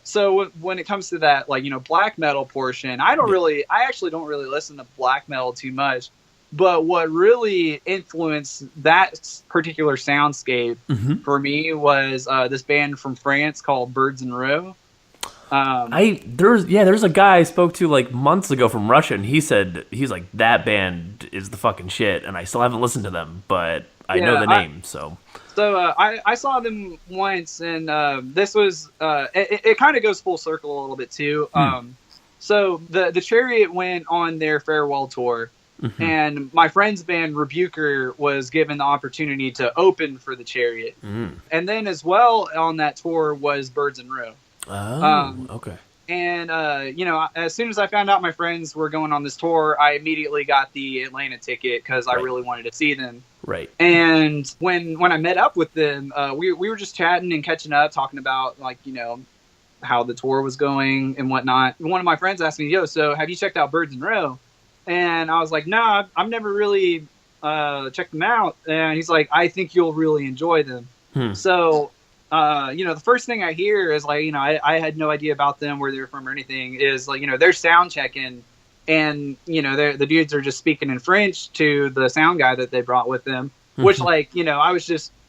so when it comes to that, like, you know, black metal portion, I actually don't really listen to black metal too much. But what really influenced that particular soundscape for me was this band from France called Birds in Row. There's a guy I spoke to like months ago from Russia, and he's like, that band is the fucking shit, and I still haven't listened to them, but I know the name. So I saw them once, and this was it kind of goes full circle a little bit too. So the Chariot went on their farewell tour. And my friend's band Rebuker was given the opportunity to open for the Chariot. And then as well on that tour was Birds in Row. Okay. And, you know, as soon as I found out my friends were going on this tour, I immediately got the Atlanta ticket because I really wanted to see them. Right. And when I met up with them, we were just chatting and catching up, talking about, like, you know, how the tour was going and whatnot. One of my friends asked me, yo, so have you checked out Birds in Row? And I was like, no, I've never really checked them out. And he's like, I think you'll really enjoy them. So, you know, the first thing I hear is, like, you know, I had no idea about them, where they're from or anything, is, like, you know, they're sound checking. And, you know, the dudes are just speaking in French to the sound guy that they brought with them, which, like, you know, I don't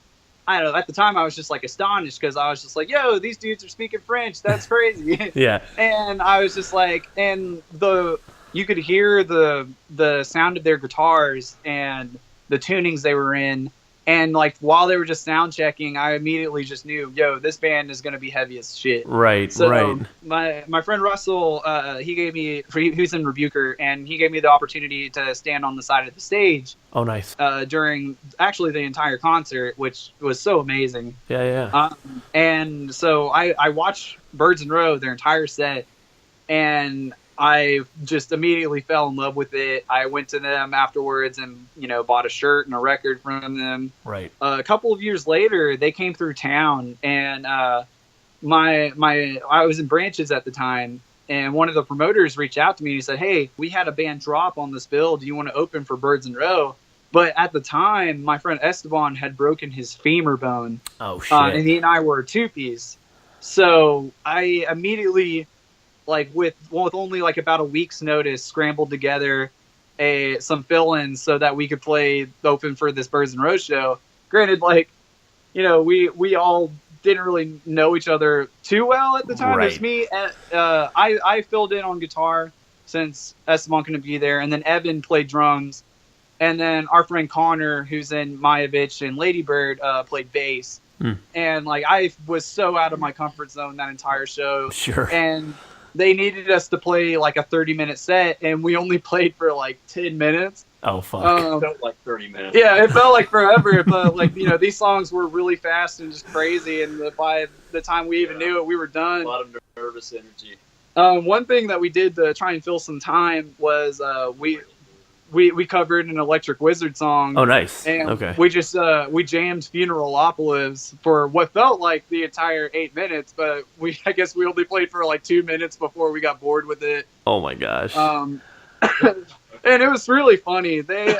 know, at the time I was just, like, astonished because I was just like, yo, these dudes are speaking French. That's crazy. Yeah. And I was just like, and you could hear the sound of their guitars and the tunings they were in. And, like, while they were just sound checking, I immediately just knew, yo, this band is going to be heavy as shit. Right, so right. My friend Russell, who's in Rebuker, and he gave me the opportunity to stand on the side of the stage. Oh, nice. During actually the entire concert, which was so amazing. Yeah. And so I watched Birds in Row, their entire set, and I just immediately fell in love with it. I went to them afterwards and, you know, bought a shirt and a record from them. Right. A couple of years later, they came through town, and I was in Branches at the time, and one of the promoters reached out to me and he said, hey, we had a band drop on this bill. Do you want to open for Birds in Row? But at the time, my friend Esteban had broken his femur bone. Oh, shit. And he and I were a two-piece. So I immediately, like with only like about a week's notice, scrambled together some fill-ins so that we could play open for this Birds and Rose show. Granted, like, you know, we all didn't really know each other too well at the time. Right. It was me. I filled in on guitar since Esteban couldn't be there, and then Evan played drums, and then our friend Connor, who's in Maya Bitch and Ladybird, played bass. And like I was so out of my comfort zone that entire show. Sure. And they needed us to play like a 30-minute set, and we only played for like 10 minutes. Oh, fuck. It felt like 30 minutes. Yeah, it felt like forever, but like, you know, these songs were really fast and just crazy, and by the time we even knew it, we were done. A lot of nervous energy. One thing that we did to try and fill some time was we covered an Electric Wizard song. Oh, nice. And okay. we just we jammed Funeralopolis for what felt like the entire 8 minutes, but I guess we only played for like 2 minutes before we got bored with it. Oh my gosh. And it was really funny. They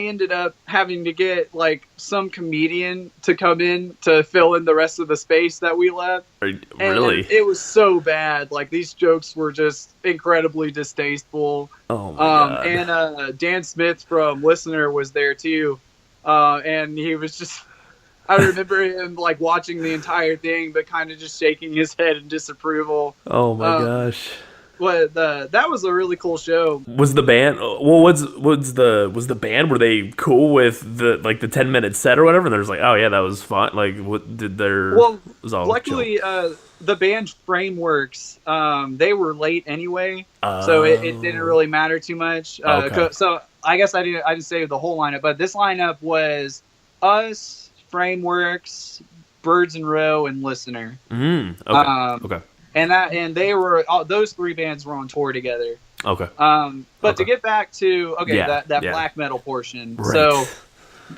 ended up having to get like some comedian to come in to fill in the rest of the space that we left. Really? And it was so bad. Like, these jokes were just incredibly distasteful. Oh my god. And Dan Smith from Listener was there too. And he was just, I remember him like watching the entire thing, but kind of just shaking his head in disapproval. Oh my gosh. But that was a really cool show. Was the band? Well, was the band? Were they cool with the 10-minute set or whatever? And there's like, oh yeah, that was fun. Like, what did their? Well, was all luckily, the band Frameworks, they were late anyway, so it didn't really matter too much. Okay. So I guess I didn't say the whole lineup, but this lineup was us, Frameworks, Birds and Row, and Listener. Okay. Okay. And they were those three bands were on tour together. Okay. But to get back to that black metal portion. Right. So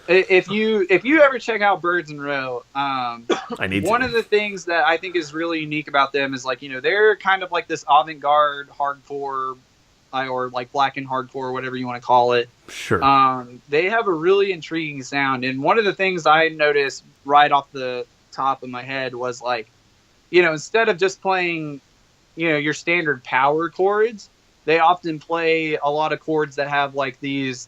if you ever check out Birds and Row, I need one of the things that I think is really unique about them is, like, you know, they're kind of like this avant-garde hardcore, or like black and hardcore, whatever you want to call it. Sure. They have a really intriguing sound, and one of the things I noticed right off the top of my head was, like, you know, instead of just playing, you know, your standard power chords, they often play a lot of chords that have like these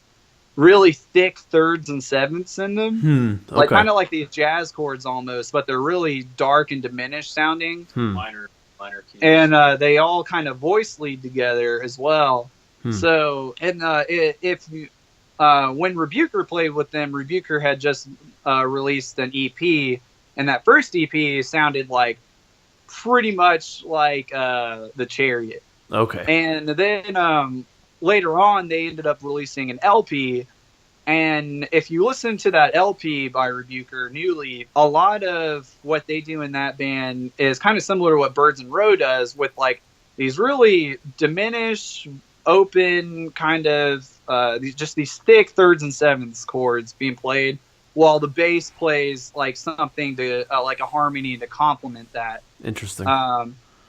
really thick thirds and sevenths in them. Okay. Like kind of like these jazz chords almost, but they're really dark and diminished sounding. Minor keys. And they all kind of voice lead together as well. So, and if when Rebuker played with them, Rebuker had just released an EP, and that first EP sounded like pretty much like the Chariot. Okay. And then later on, they ended up releasing an LP. And if you listen to that LP by Rebuker, New Leaf, a lot of what they do in that band is kind of similar to what Birds and Row does, with like these really diminished, open kind of just these thick thirds and sevenths chords being played, while the bass plays like something to like a harmony to complement that. Interesting.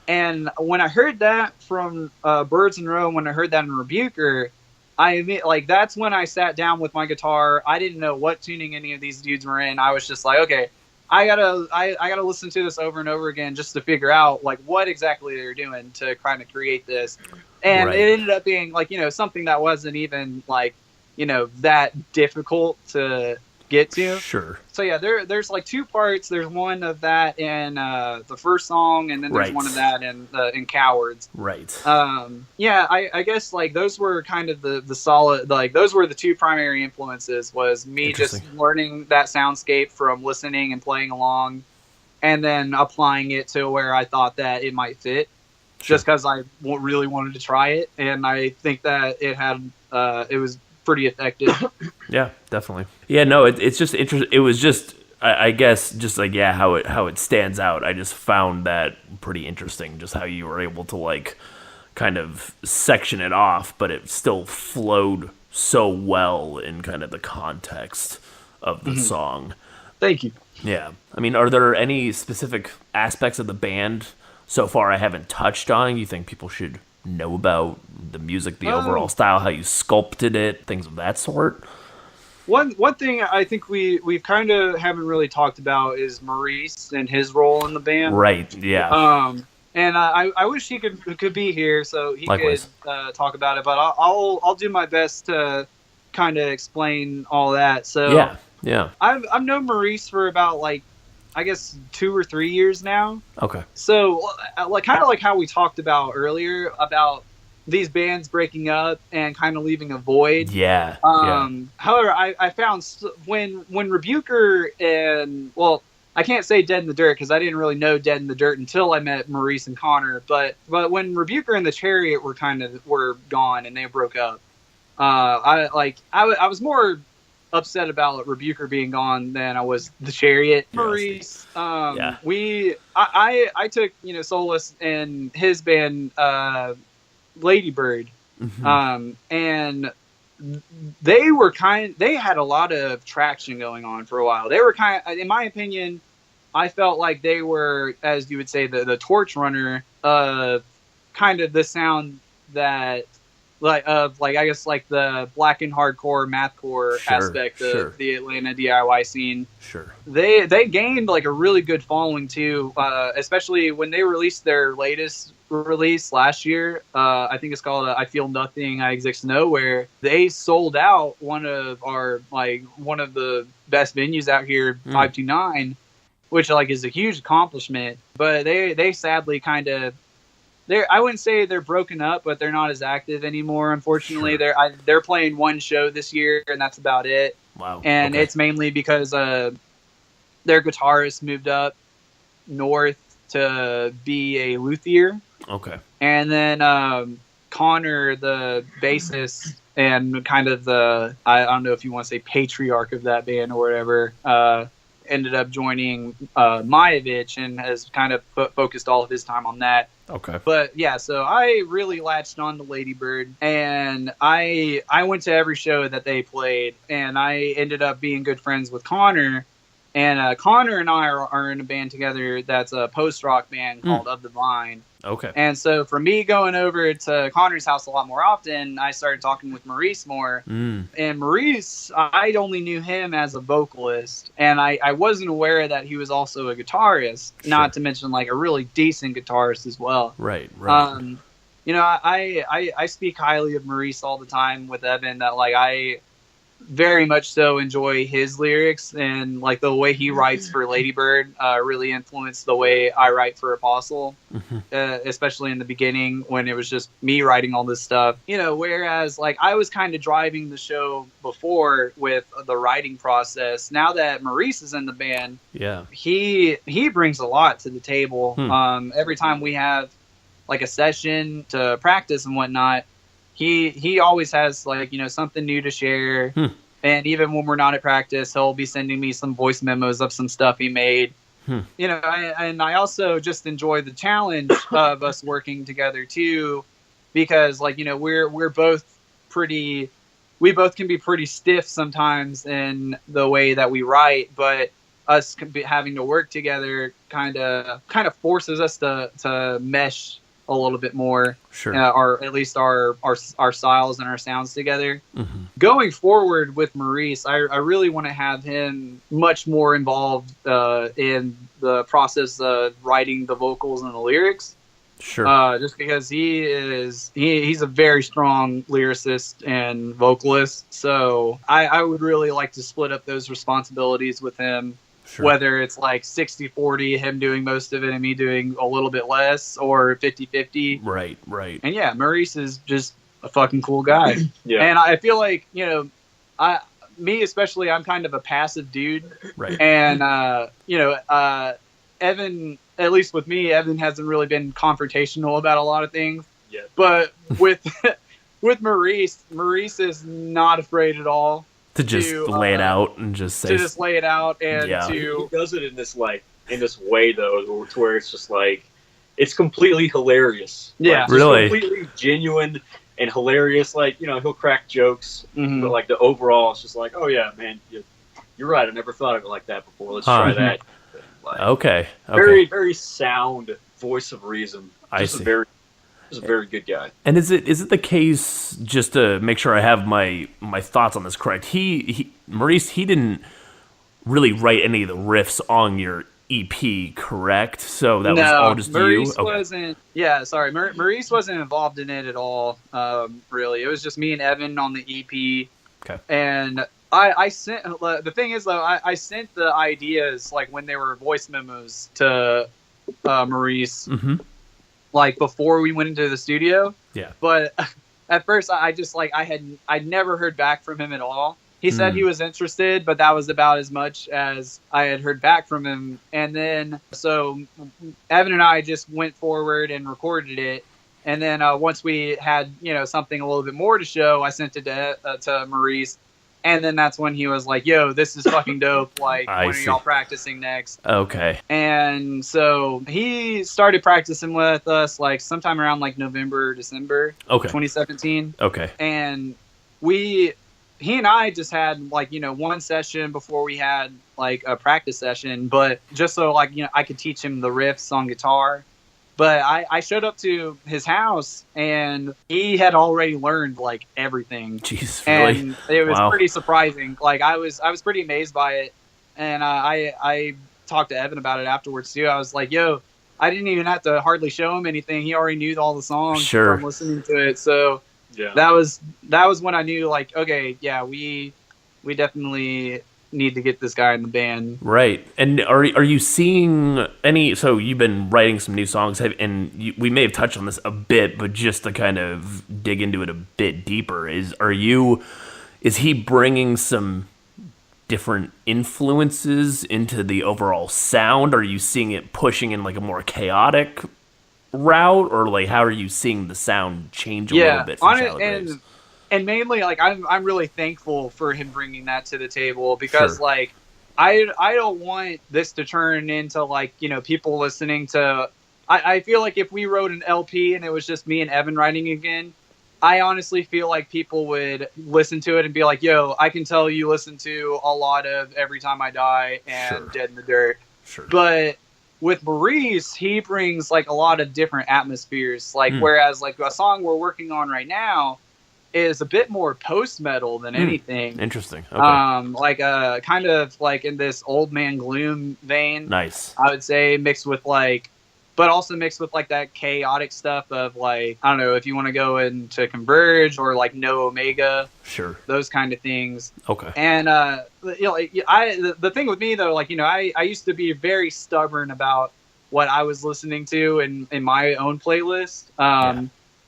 And when I heard that from Birds and Row, when I heard that in Rebuker, I admit, like, that's when I sat down with my guitar. I didn't know what tuning any of these dudes were in. I was just like, okay, I gotta listen to this over and over again just to figure out like what exactly they're doing to kind of create this. And Right. it ended up being like, you know, something that wasn't even like, you know, that difficult to get to. Sure. So yeah, there's like two parts. There's one of that in the first song, and then there's Right. one of that in Cowards. Right. Yeah, I guess like those were kind of the solid, like those were the two primary influences, was me just learning that soundscape from listening and playing along, and then applying it to where I thought that it might fit, just because I really wanted to try it, and I think that it was pretty effective. Yeah, definitely. Yeah, no, it's just interesting. It was just, I guess, just like, yeah, how it stands out. I just found that pretty interesting, just how you were able to like kind of section it off, but it still flowed so well in kind of the context of the song. Thank you. Yeah. I mean, are there any specific aspects of the band so far I haven't touched on you think people should know about the music, the overall style, how you sculpted it, things of that sort? One thing I think we've kind of haven't really talked about is Maurice and his role in the band. Right. Yeah. And I wish he could be here so he Likewise. could talk about it. But I'll do my best to kind of explain all that. So yeah. I've known Maurice for about I guess 2 or 3 years now. Okay. So kind of like how we talked about earlier about these bands breaking up and kind of leaving a void. Yeah. However, I found when Rebuker and, well, I can't say Dead in the Dirt because I didn't really know Dead in the Dirt until I met Maurice and Connor. But when Rebuker and the Chariot were gone and they broke up, I was more upset about Rebuker being gone than I was the Chariot. Yes. Maurice, I took solace in his band Ladybird, and they had a lot of traction going on for a while. They were in my opinion, I felt like they were, as you would say, the torch runner of kind of the sound that I guess the blackened hardcore mathcore aspect of the Atlanta DIY scene. Sure. They gained a really good following too, especially when they released their latest release last year. I think it's called I Feel Nothing, I Exist Nowhere. They sold out one of the best venues out here, 529, which is a huge accomplishment. But they sadly kind of, I wouldn't say they're broken up, but they're not as active anymore. Unfortunately, they're playing one show this year, and that's about it. Wow. And it's mainly because their guitarist moved up north to be a luthier. Okay. And then Connor, the bassist and kind of I don't know if you want to say patriarch of that band or whatever, ended up joining Maevich and has kind of focused all of his time on that. Okay. But yeah, so I really latched on to Ladybird, and I went to every show that they played, and I ended up being good friends with Connor. And Connor and I are in a band together that's a post-rock band called Of the Vine. Okay. And so for me going over to Connor's house a lot more often, I started talking with Maurice more. And Maurice, I only knew him as a vocalist, and I wasn't aware that he was also a guitarist, not to mention a really decent guitarist as well. Right. I speak highly of Maurice all the time with Evan, that I very much so enjoy his lyrics, and the way he writes for Ladybird really influenced the way I write for Apostle, especially in the beginning when it was just me writing all this stuff. Whereas I was kind of driving the show before with the writing process. Now that Maurice is in the band, he brings a lot to the table. Every time we have a session to practice and whatnot, he always has something new to share. And even when we're not at practice, he'll be sending me some voice memos of some stuff he made. And I also just enjoy the challenge of us working together too, because we're both we both can be pretty stiff sometimes in the way that we write, but us having to work together kind of forces us to mesh a little bit more, or at least our styles and our sounds together. Going forward with Maurice, I really want to have him much more involved in the process of writing the vocals and the lyrics. Just because he's a very strong lyricist and vocalist, so I would really like to split up those responsibilities with him. Whether it's 60-40, him doing most of it and me doing a little bit less, or 50-50. Right. And yeah, Maurice is just a fucking cool guy. And I feel me especially, I'm kind of a passive dude. Right. And, Evan, at least with me, Evan hasn't really been confrontational about a lot of things. But with Maurice is not afraid at all. To just lay it out and just say... To just lay it out and He does it in this way, though, to where it's just it's completely hilarious. Yeah. Really? Completely genuine and hilarious. He'll crack jokes, but the overall, it's just oh yeah, man, you're right. I never thought of it like that before. Let's try that. Okay. Very, very sound voice of reason. I see. Very He's a very good guy. And is it the case, just to make sure I have my thoughts on this correct? Maurice, he didn't really write any of the riffs on your EP, correct? So that was all just Maurice you? wasn't. Yeah, sorry, Maurice wasn't involved in it at all. Really, it was just me and Evan on the EP. Okay. And I sent. The thing is, though, I sent the ideas like when they were voice memos to Maurice, like before we went into the studio. Yeah. But at first, I just like I'd never heard back from him at all. He said he was interested, but that was about as much as I had heard back from him. And then, so Evan and I just went forward and recorded it. And then once we had, something a little bit more to show, I sent it to Maurice. And then that's when he was like, yo, this is fucking dope. Like, when are y'all practicing next? Okay. And so he started practicing with us like sometime around like November, December 2017. Okay. And he and I just had like, one session before we had like a practice session, but just so like, I could teach him the riffs on guitar. But I showed up to his house and he had already learned like everything. Jeez, really? And it was pretty surprising. Like I was pretty amazed by it. And I talked to Evan about it afterwards too. I was like, yo, I didn't even have to hardly show him anything. He already knew all the songs from listening to it. So that was when I knew like, okay, yeah, we definitely need to get this guy in the band. Right. And are you seeing any, so you've been writing some new songs, we may have touched on this a bit, but just to kind of dig into it a bit deeper, is he bringing some different influences into the overall sound? Are you seeing it pushing in like a more chaotic route, or like how are you seeing the sound change a little bit from Shallow Graves? And mainly, like, I'm really thankful for him bringing that to the table because, like, I don't want this to turn into, like, people listening to... I feel like if we wrote an LP and it was just me and Evan writing again, I honestly feel like people would listen to it and be like, yo, I can tell you listen to a lot of Every Time I Die and Dead in the Dirt. But with Maurice, he brings, like, a lot of different atmospheres. Like, whereas, like, a song we're working on right now is a bit more post-metal than anything. Interesting. Okay. Like kind of like in this old man gloom vein. Nice. I would say mixed with like, but also mixed with like that chaotic stuff of like, I don't know if you want to go into Converge or like No Omega. Sure. Those kind of things. Okay. And the thing with me though, like I used to be very stubborn about what I was listening to in my own playlist.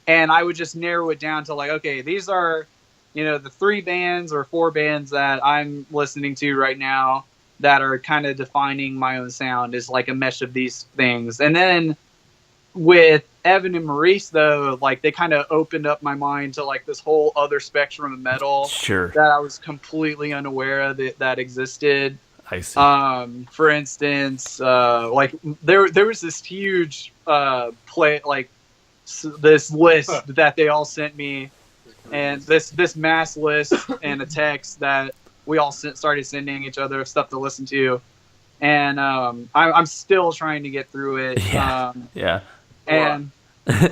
And I would just narrow it down to like, okay, these are, the 3 bands or 4 bands that I'm listening to right now that are kind of defining my own sound is like a mesh of these things. And then with Evan and Maurice, though, like they kind of opened up my mind to like this whole other spectrum of metal that I was completely unaware of that existed. I see. For instance, like there was this huge this list that they all sent me, and this mass list and a text that we all started sending each other stuff to listen to, and I'm still trying to get through it.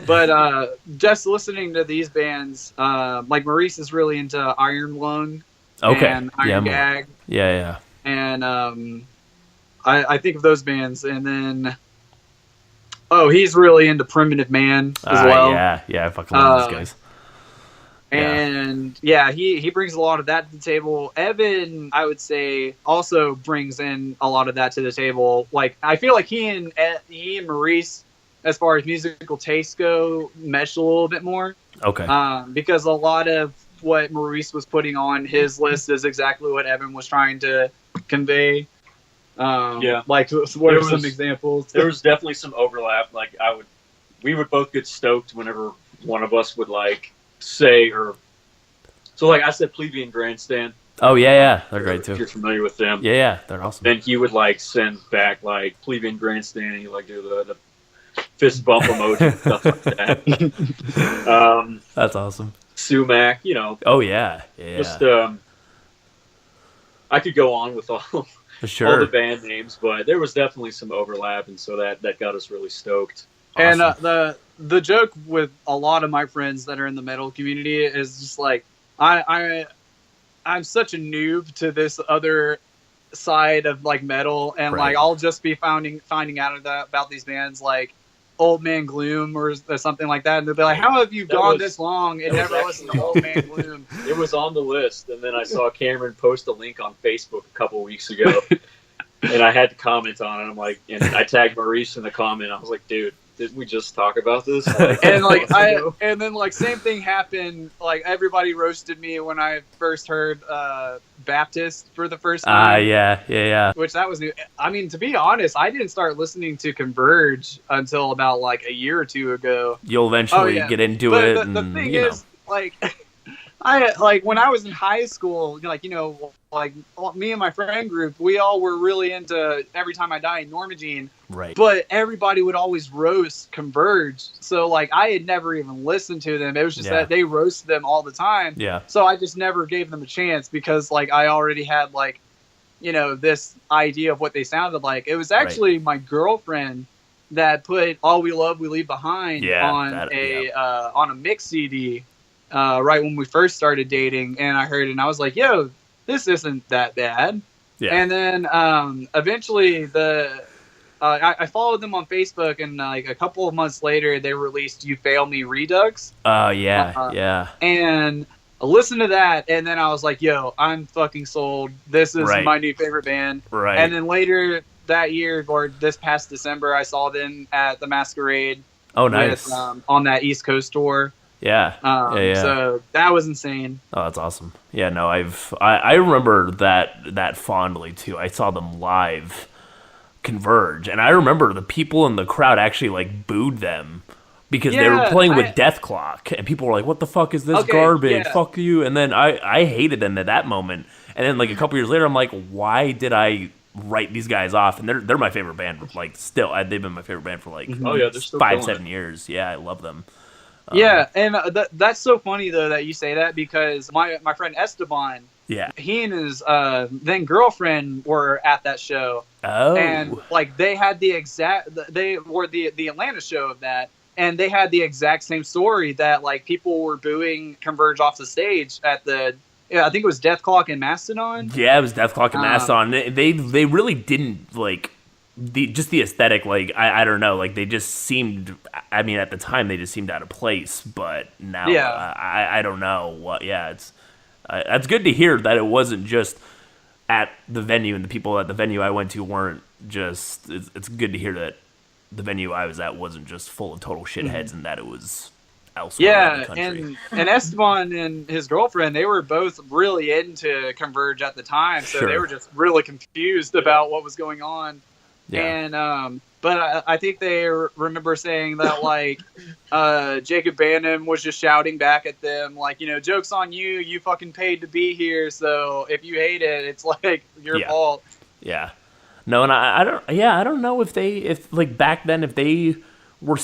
But just listening to these bands, like Maurice is really into Iron Lung and Iron Gag. And I think of those bands, and then he's really into Primitive Man as well. I fucking love those guys. And he brings a lot of that to the table. Evan, I would say, also brings in a lot of that to the table. Like I feel like he and Maurice, as far as musical tastes go, mesh a little bit more. Okay. Because a lot of what Maurice was putting on his list is exactly what Evan was trying to convey. Like what are some examples? There was definitely some overlap. Like we would both get stoked whenever one of us would like say, or so like I said, Plebeian Grandstand. Oh they're great too. If you're familiar with them, they're awesome. Then he would like send back like Plebeian Grandstand, and he like do the fist bump emoji and stuff like that. That's awesome. Sumac, Oh yeah. Just I could go on with all the band names, but there was definitely some overlap, and so that got us really stoked. And the joke with a lot of my friends that are in the metal community is just like I'm such a noob to this other side of like metal, and like I'll just be finding out about these bands like Old Man Gloom or something like that, and they'll be like, "How have you gone this long and never listened to Old Man Gloom?" It was on the list, and then I saw Cameron post a link on Facebook a couple of weeks ago, and I had to comment on it. I'm like, and I tagged Maurice in the comment. I was like, "Dude, didn't we just talk about this?" And then like same thing happened. Like everybody roasted me when I first heard Baptist for the first time. Yeah. Which that was new. I mean, to be honest, I didn't start listening to Converge until about like a year or two ago. You'll eventually get into it. The thing is, like, when I was in high school, like, you know, like me and my friend group, we all were really into Every Time I Die and Norma Jean. Right. But everybody would always roast Converge. So like I had never even listened to them. It was just that they roasted them all the time. Yeah. So I just never gave them a chance because like I already had like, you know, this idea of what they sounded like. It was actually my girlfriend that put All We Love We Leave Behind on a mix CD right when we first started dating, and I heard it and I was like, yo, this isn't that bad. Yeah. And then eventually I followed them on Facebook, and like a couple of months later, they released "You Fail Me" Redux. Oh yeah. And I listened to that, and then I was like, "Yo, I'm fucking sold. This is my new favorite band." Right. And then later that year, or this past December, I saw them at the Masquerade. Oh, nice. On that East Coast tour. Yeah. So that was insane. Oh, that's awesome. Yeah, no, I remember that fondly too. I saw them live. Converge, and I remember the people in the crowd actually like booed them because they were playing with Death Clock, and people were like, "What the fuck is this garbage? Fuck you!" And then I hated them at that moment, and then like a couple years later, I'm like, "Why did I write these guys off?" And they're my favorite band. Like still, they've been my favorite band for like they're still 5-7 years. Yeah, I love them. And that's so funny though that you say that, because my friend Esteban. Yeah, he and his then girlfriend were at that show. Oh, and like they had they were the Atlanta show of that, and they had the exact same story that like people were booing Converge off the stage at the I think it was Death Clock and Mastodon. Yeah, it was Death Clock and Mastodon. They really didn't like the aesthetic. Like I don't know, like they just seemed. I mean, at the time they just seemed out of place, but now I don't know what. Yeah, it's. It's good to hear that it wasn't just at the venue, and the people at the venue I went to weren't just. It's good to hear that the venue I was at wasn't just full of total shitheads, and that it was elsewhere in the country. And Esteban and his girlfriend, they were both really into Converge at the time, so they were just really confused about what was going on. Yeah. And but I think they remember saying that like Jacob Bannon was just shouting back at them like, you know, joke's on you, you fucking paid to be here, so if you hate it, it's like your fault. Yeah. No, and I don't know if like back then if they were.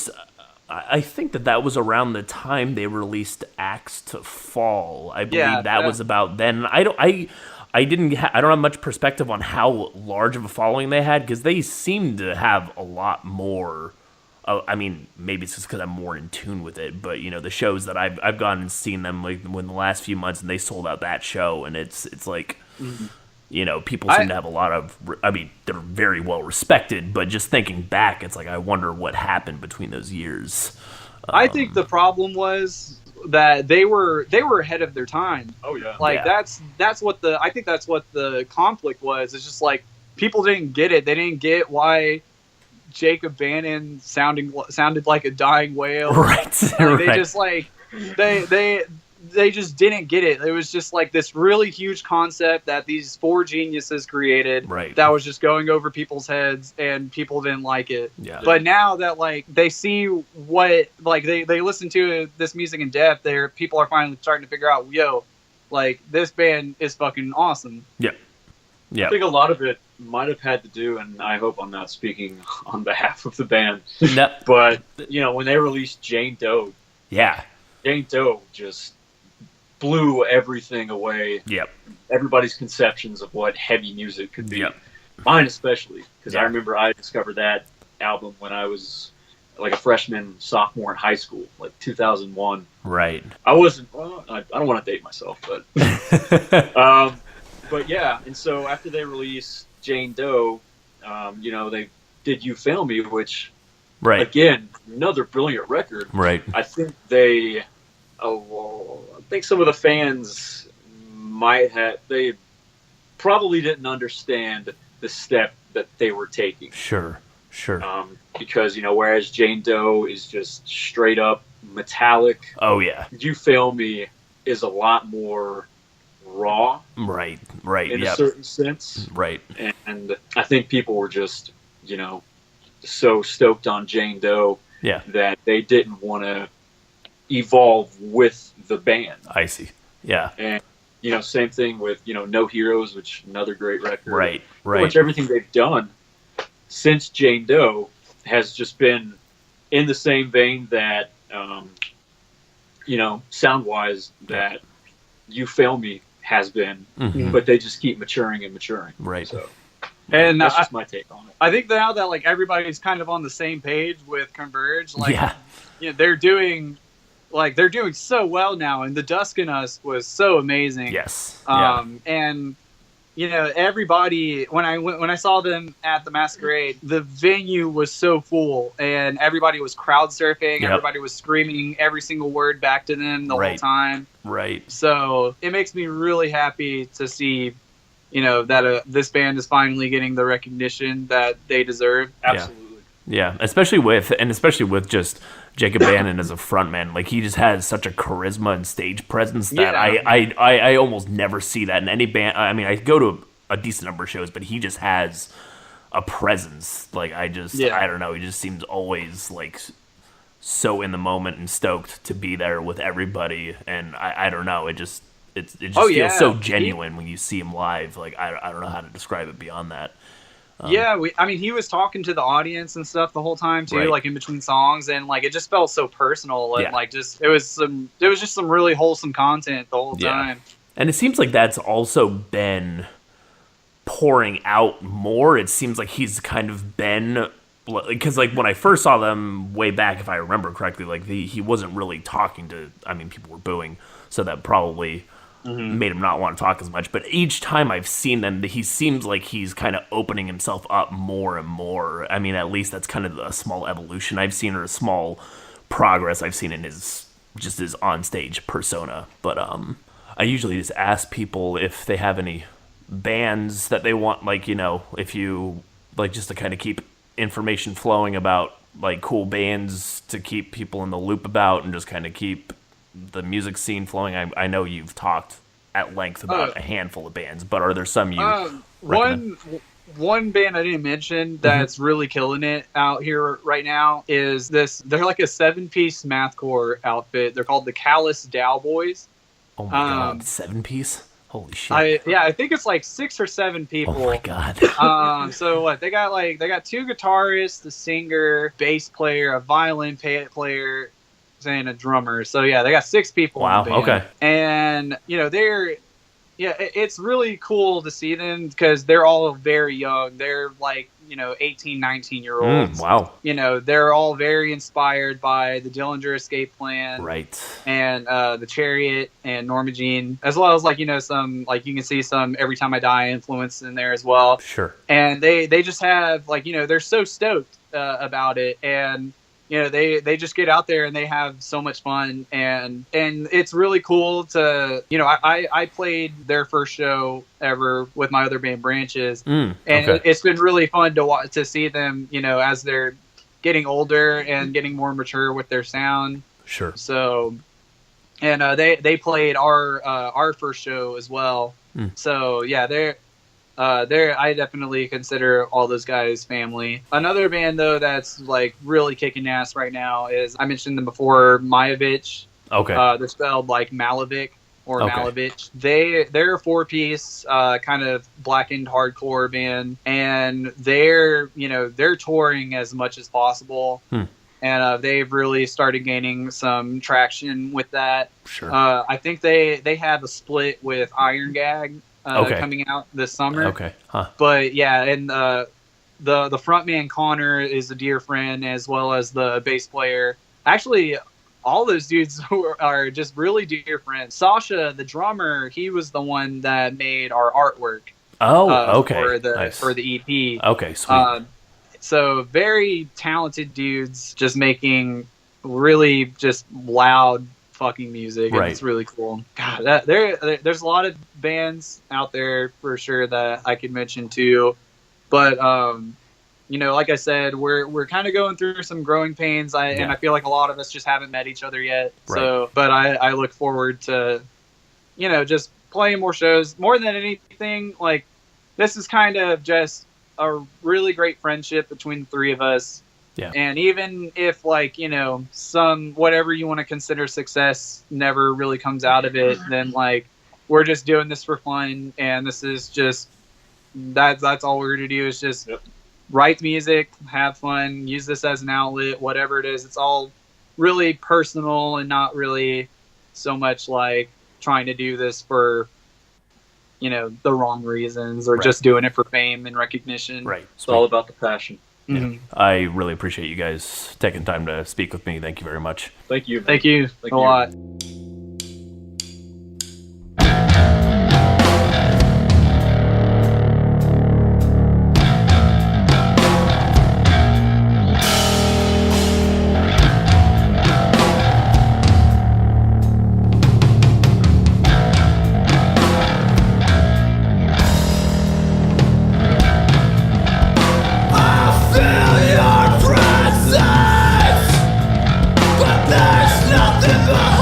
I think that was around the time they released Axe to Fall. I believe that was about then. I don't have much perspective on how large of a following they had, because they seem to have a lot more. I mean, maybe it's just because I'm more in tune with it, but you know, the shows that I've gone and seen them like in the last few months, and they sold out that show, and it's like, you know, people seem to have a lot of. I mean, they're very well respected, but just thinking back, it's like I wonder what happened between those years. I think the problem was that they were ahead of their time. Oh yeah. Like that's what I think that's what the conflict was. It's just like people didn't get it. They didn't get why Jacob Bannon sounded like a dying whale. Right. They just like they just didn't get it. It was just like this really huge concept that these four geniuses created that was just going over people's heads, and people didn't like it. Yeah. But now that like they see what like they listen to this music in depth, people are finally starting to figure out, yo, like this band is fucking awesome. Yeah. Yeah. I think a lot of it might have had to do, and I hope I'm not speaking on behalf of the band, but you know, when they released Jane Doe. Yeah. Jane Doe just blew everything away. Yep. Everybody's conceptions of what heavy music could be. Yep. Mine especially, because I remember I discovered that album when I was like a freshman, sophomore in high school, like 2001. Right. I wasn't. Well, I don't want to date myself, but but yeah. And so after they released Jane Doe, they did You Fail Me, which Right. again, another brilliant record. Right. I think I think some of the fans they probably didn't understand the step that they were taking. Sure. Because, whereas Jane Doe is just straight up metallic. Oh, yeah. You Fail Me is a lot more raw. Right. In a certain sense. Right. And I think people were just, so stoked on Jane Doe that they didn't want to evolve with the band. I see. Yeah. And, same thing with, No Heroes, which another great record. Right. Pretty much everything they've done since Jane Doe has just been in the same vein that, sound-wise, that You Fail Me has been, but they just keep maturing and maturing. Right. So, and that's just my take on it. I think now that like everybody's kind of on the same page with Converge, they're doing so well now, and The Dusk in Us was so amazing. Yes. And everybody when I saw them at the Masquerade, the venue was so full, and everybody was crowd surfing. Yep. Everybody was screaming every single word back to them the whole time. Right. So it makes me really happy to see, that this band is finally getting the recognition that they deserve. Absolutely. Yeah, especially with just Jacob Bannon as a frontman. Like, he just has such a charisma and stage presence that I almost never see that in any band. I mean, I go to a decent number of shows, but he just has a presence. Like, I don't know. He just seems always like so in the moment and stoked to be there with everybody. And I don't know. It just feels so genuine when you see him live. Like, I don't know how to describe it beyond that. He was talking to the audience and stuff the whole time too, like in between songs, and like it just felt so personal, and it was just some really wholesome content the whole time. And it seems like that's also been pouring out more. It seems like he's kind of been, because like when I first saw them way back, if I remember correctly, like he wasn't really talking to. I mean, people were booing, so that probably made him not want to talk as much. But each time I've seen them, he seems like he's kind of opening himself up more and more. I mean, at least that's kind of a small evolution I've seen, or a small progress I've seen in his onstage persona. But I usually just ask people if they have any bands that they want, like, if you like, just to kind of keep information flowing about like cool bands to keep people in the loop about, and just kind of keep the music scene flowing. I know you've talked at length about a handful of bands, but are there some you recommend? One band I didn't mention that's really killing it out here right now is this. They're like a 7-piece mathcore outfit. They're called the Callous Dow Boys. Oh my god, 7-piece? Holy shit! I think it's like 6 or 7 people. Oh my god! So what they got 2 guitarists, a singer, bass player, a violin player, and a drummer. So yeah, they got 6 people. Wow. In the band. Okay. And it's really cool to see them because they're all very young. They're like 18, 19-year-olds. Wow. They're all very inspired by the Dillinger Escape Plan, right? And the Chariot and Norma Jean, as well as some you can see some Every Time I Die influence in there as well. Sure. And they just have they're so stoked about it, and they just get out there and they have so much fun, and it's really cool to I played their first show ever with my other band Branches, and it's been really fun to see them as they're getting older and getting more mature with their sound. Sure. So, and they played our first show as well. So yeah, they're I definitely consider all those guys family. Another band though that's like really kicking ass right now is, I mentioned them before, Majevich. Okay. They're spelled like Malavik or Malavich. They're a 4-piece kind of blackened hardcore band, and they're touring as much as possible. And they've really started gaining some traction with that. Sure. I think they have a split with Iron Gag coming out this summer. Okay. Huh. But yeah, and the frontman Connor is a dear friend, as well as the bass player. Actually, all those dudes are just really dear friends. Sasha, the drummer, he was the one that made our artwork. Okay. For the EP. Okay, sweet. So very talented dudes, just making really just loud fucking music. And it's really cool. God, there's a lot of bands out there for sure that I could mention too, but you know, like I said, we're kind of going through some growing pains, and I feel like a lot of us just haven't met each other yet. Right. So, but I look forward to, you know, just playing more shows. More than anything, like, this is kind of just a really great friendship between the three of us. Yeah. And even if, like, you know, some whatever you want to consider success never really comes out of it, then, like, we're just doing this for fun, and this is just that's all we're gonna do is just write music, have fun, use this as an outlet, whatever it is. It's all really personal and not really so much like trying to do this for, you know, the wrong reasons or just doing it for fame and recognition. Right. It's all about the passion. Yeah. I really appreciate you guys taking time to speak with me. Thank you very much. Thank you. Thank you a lot. But there's nothing behind.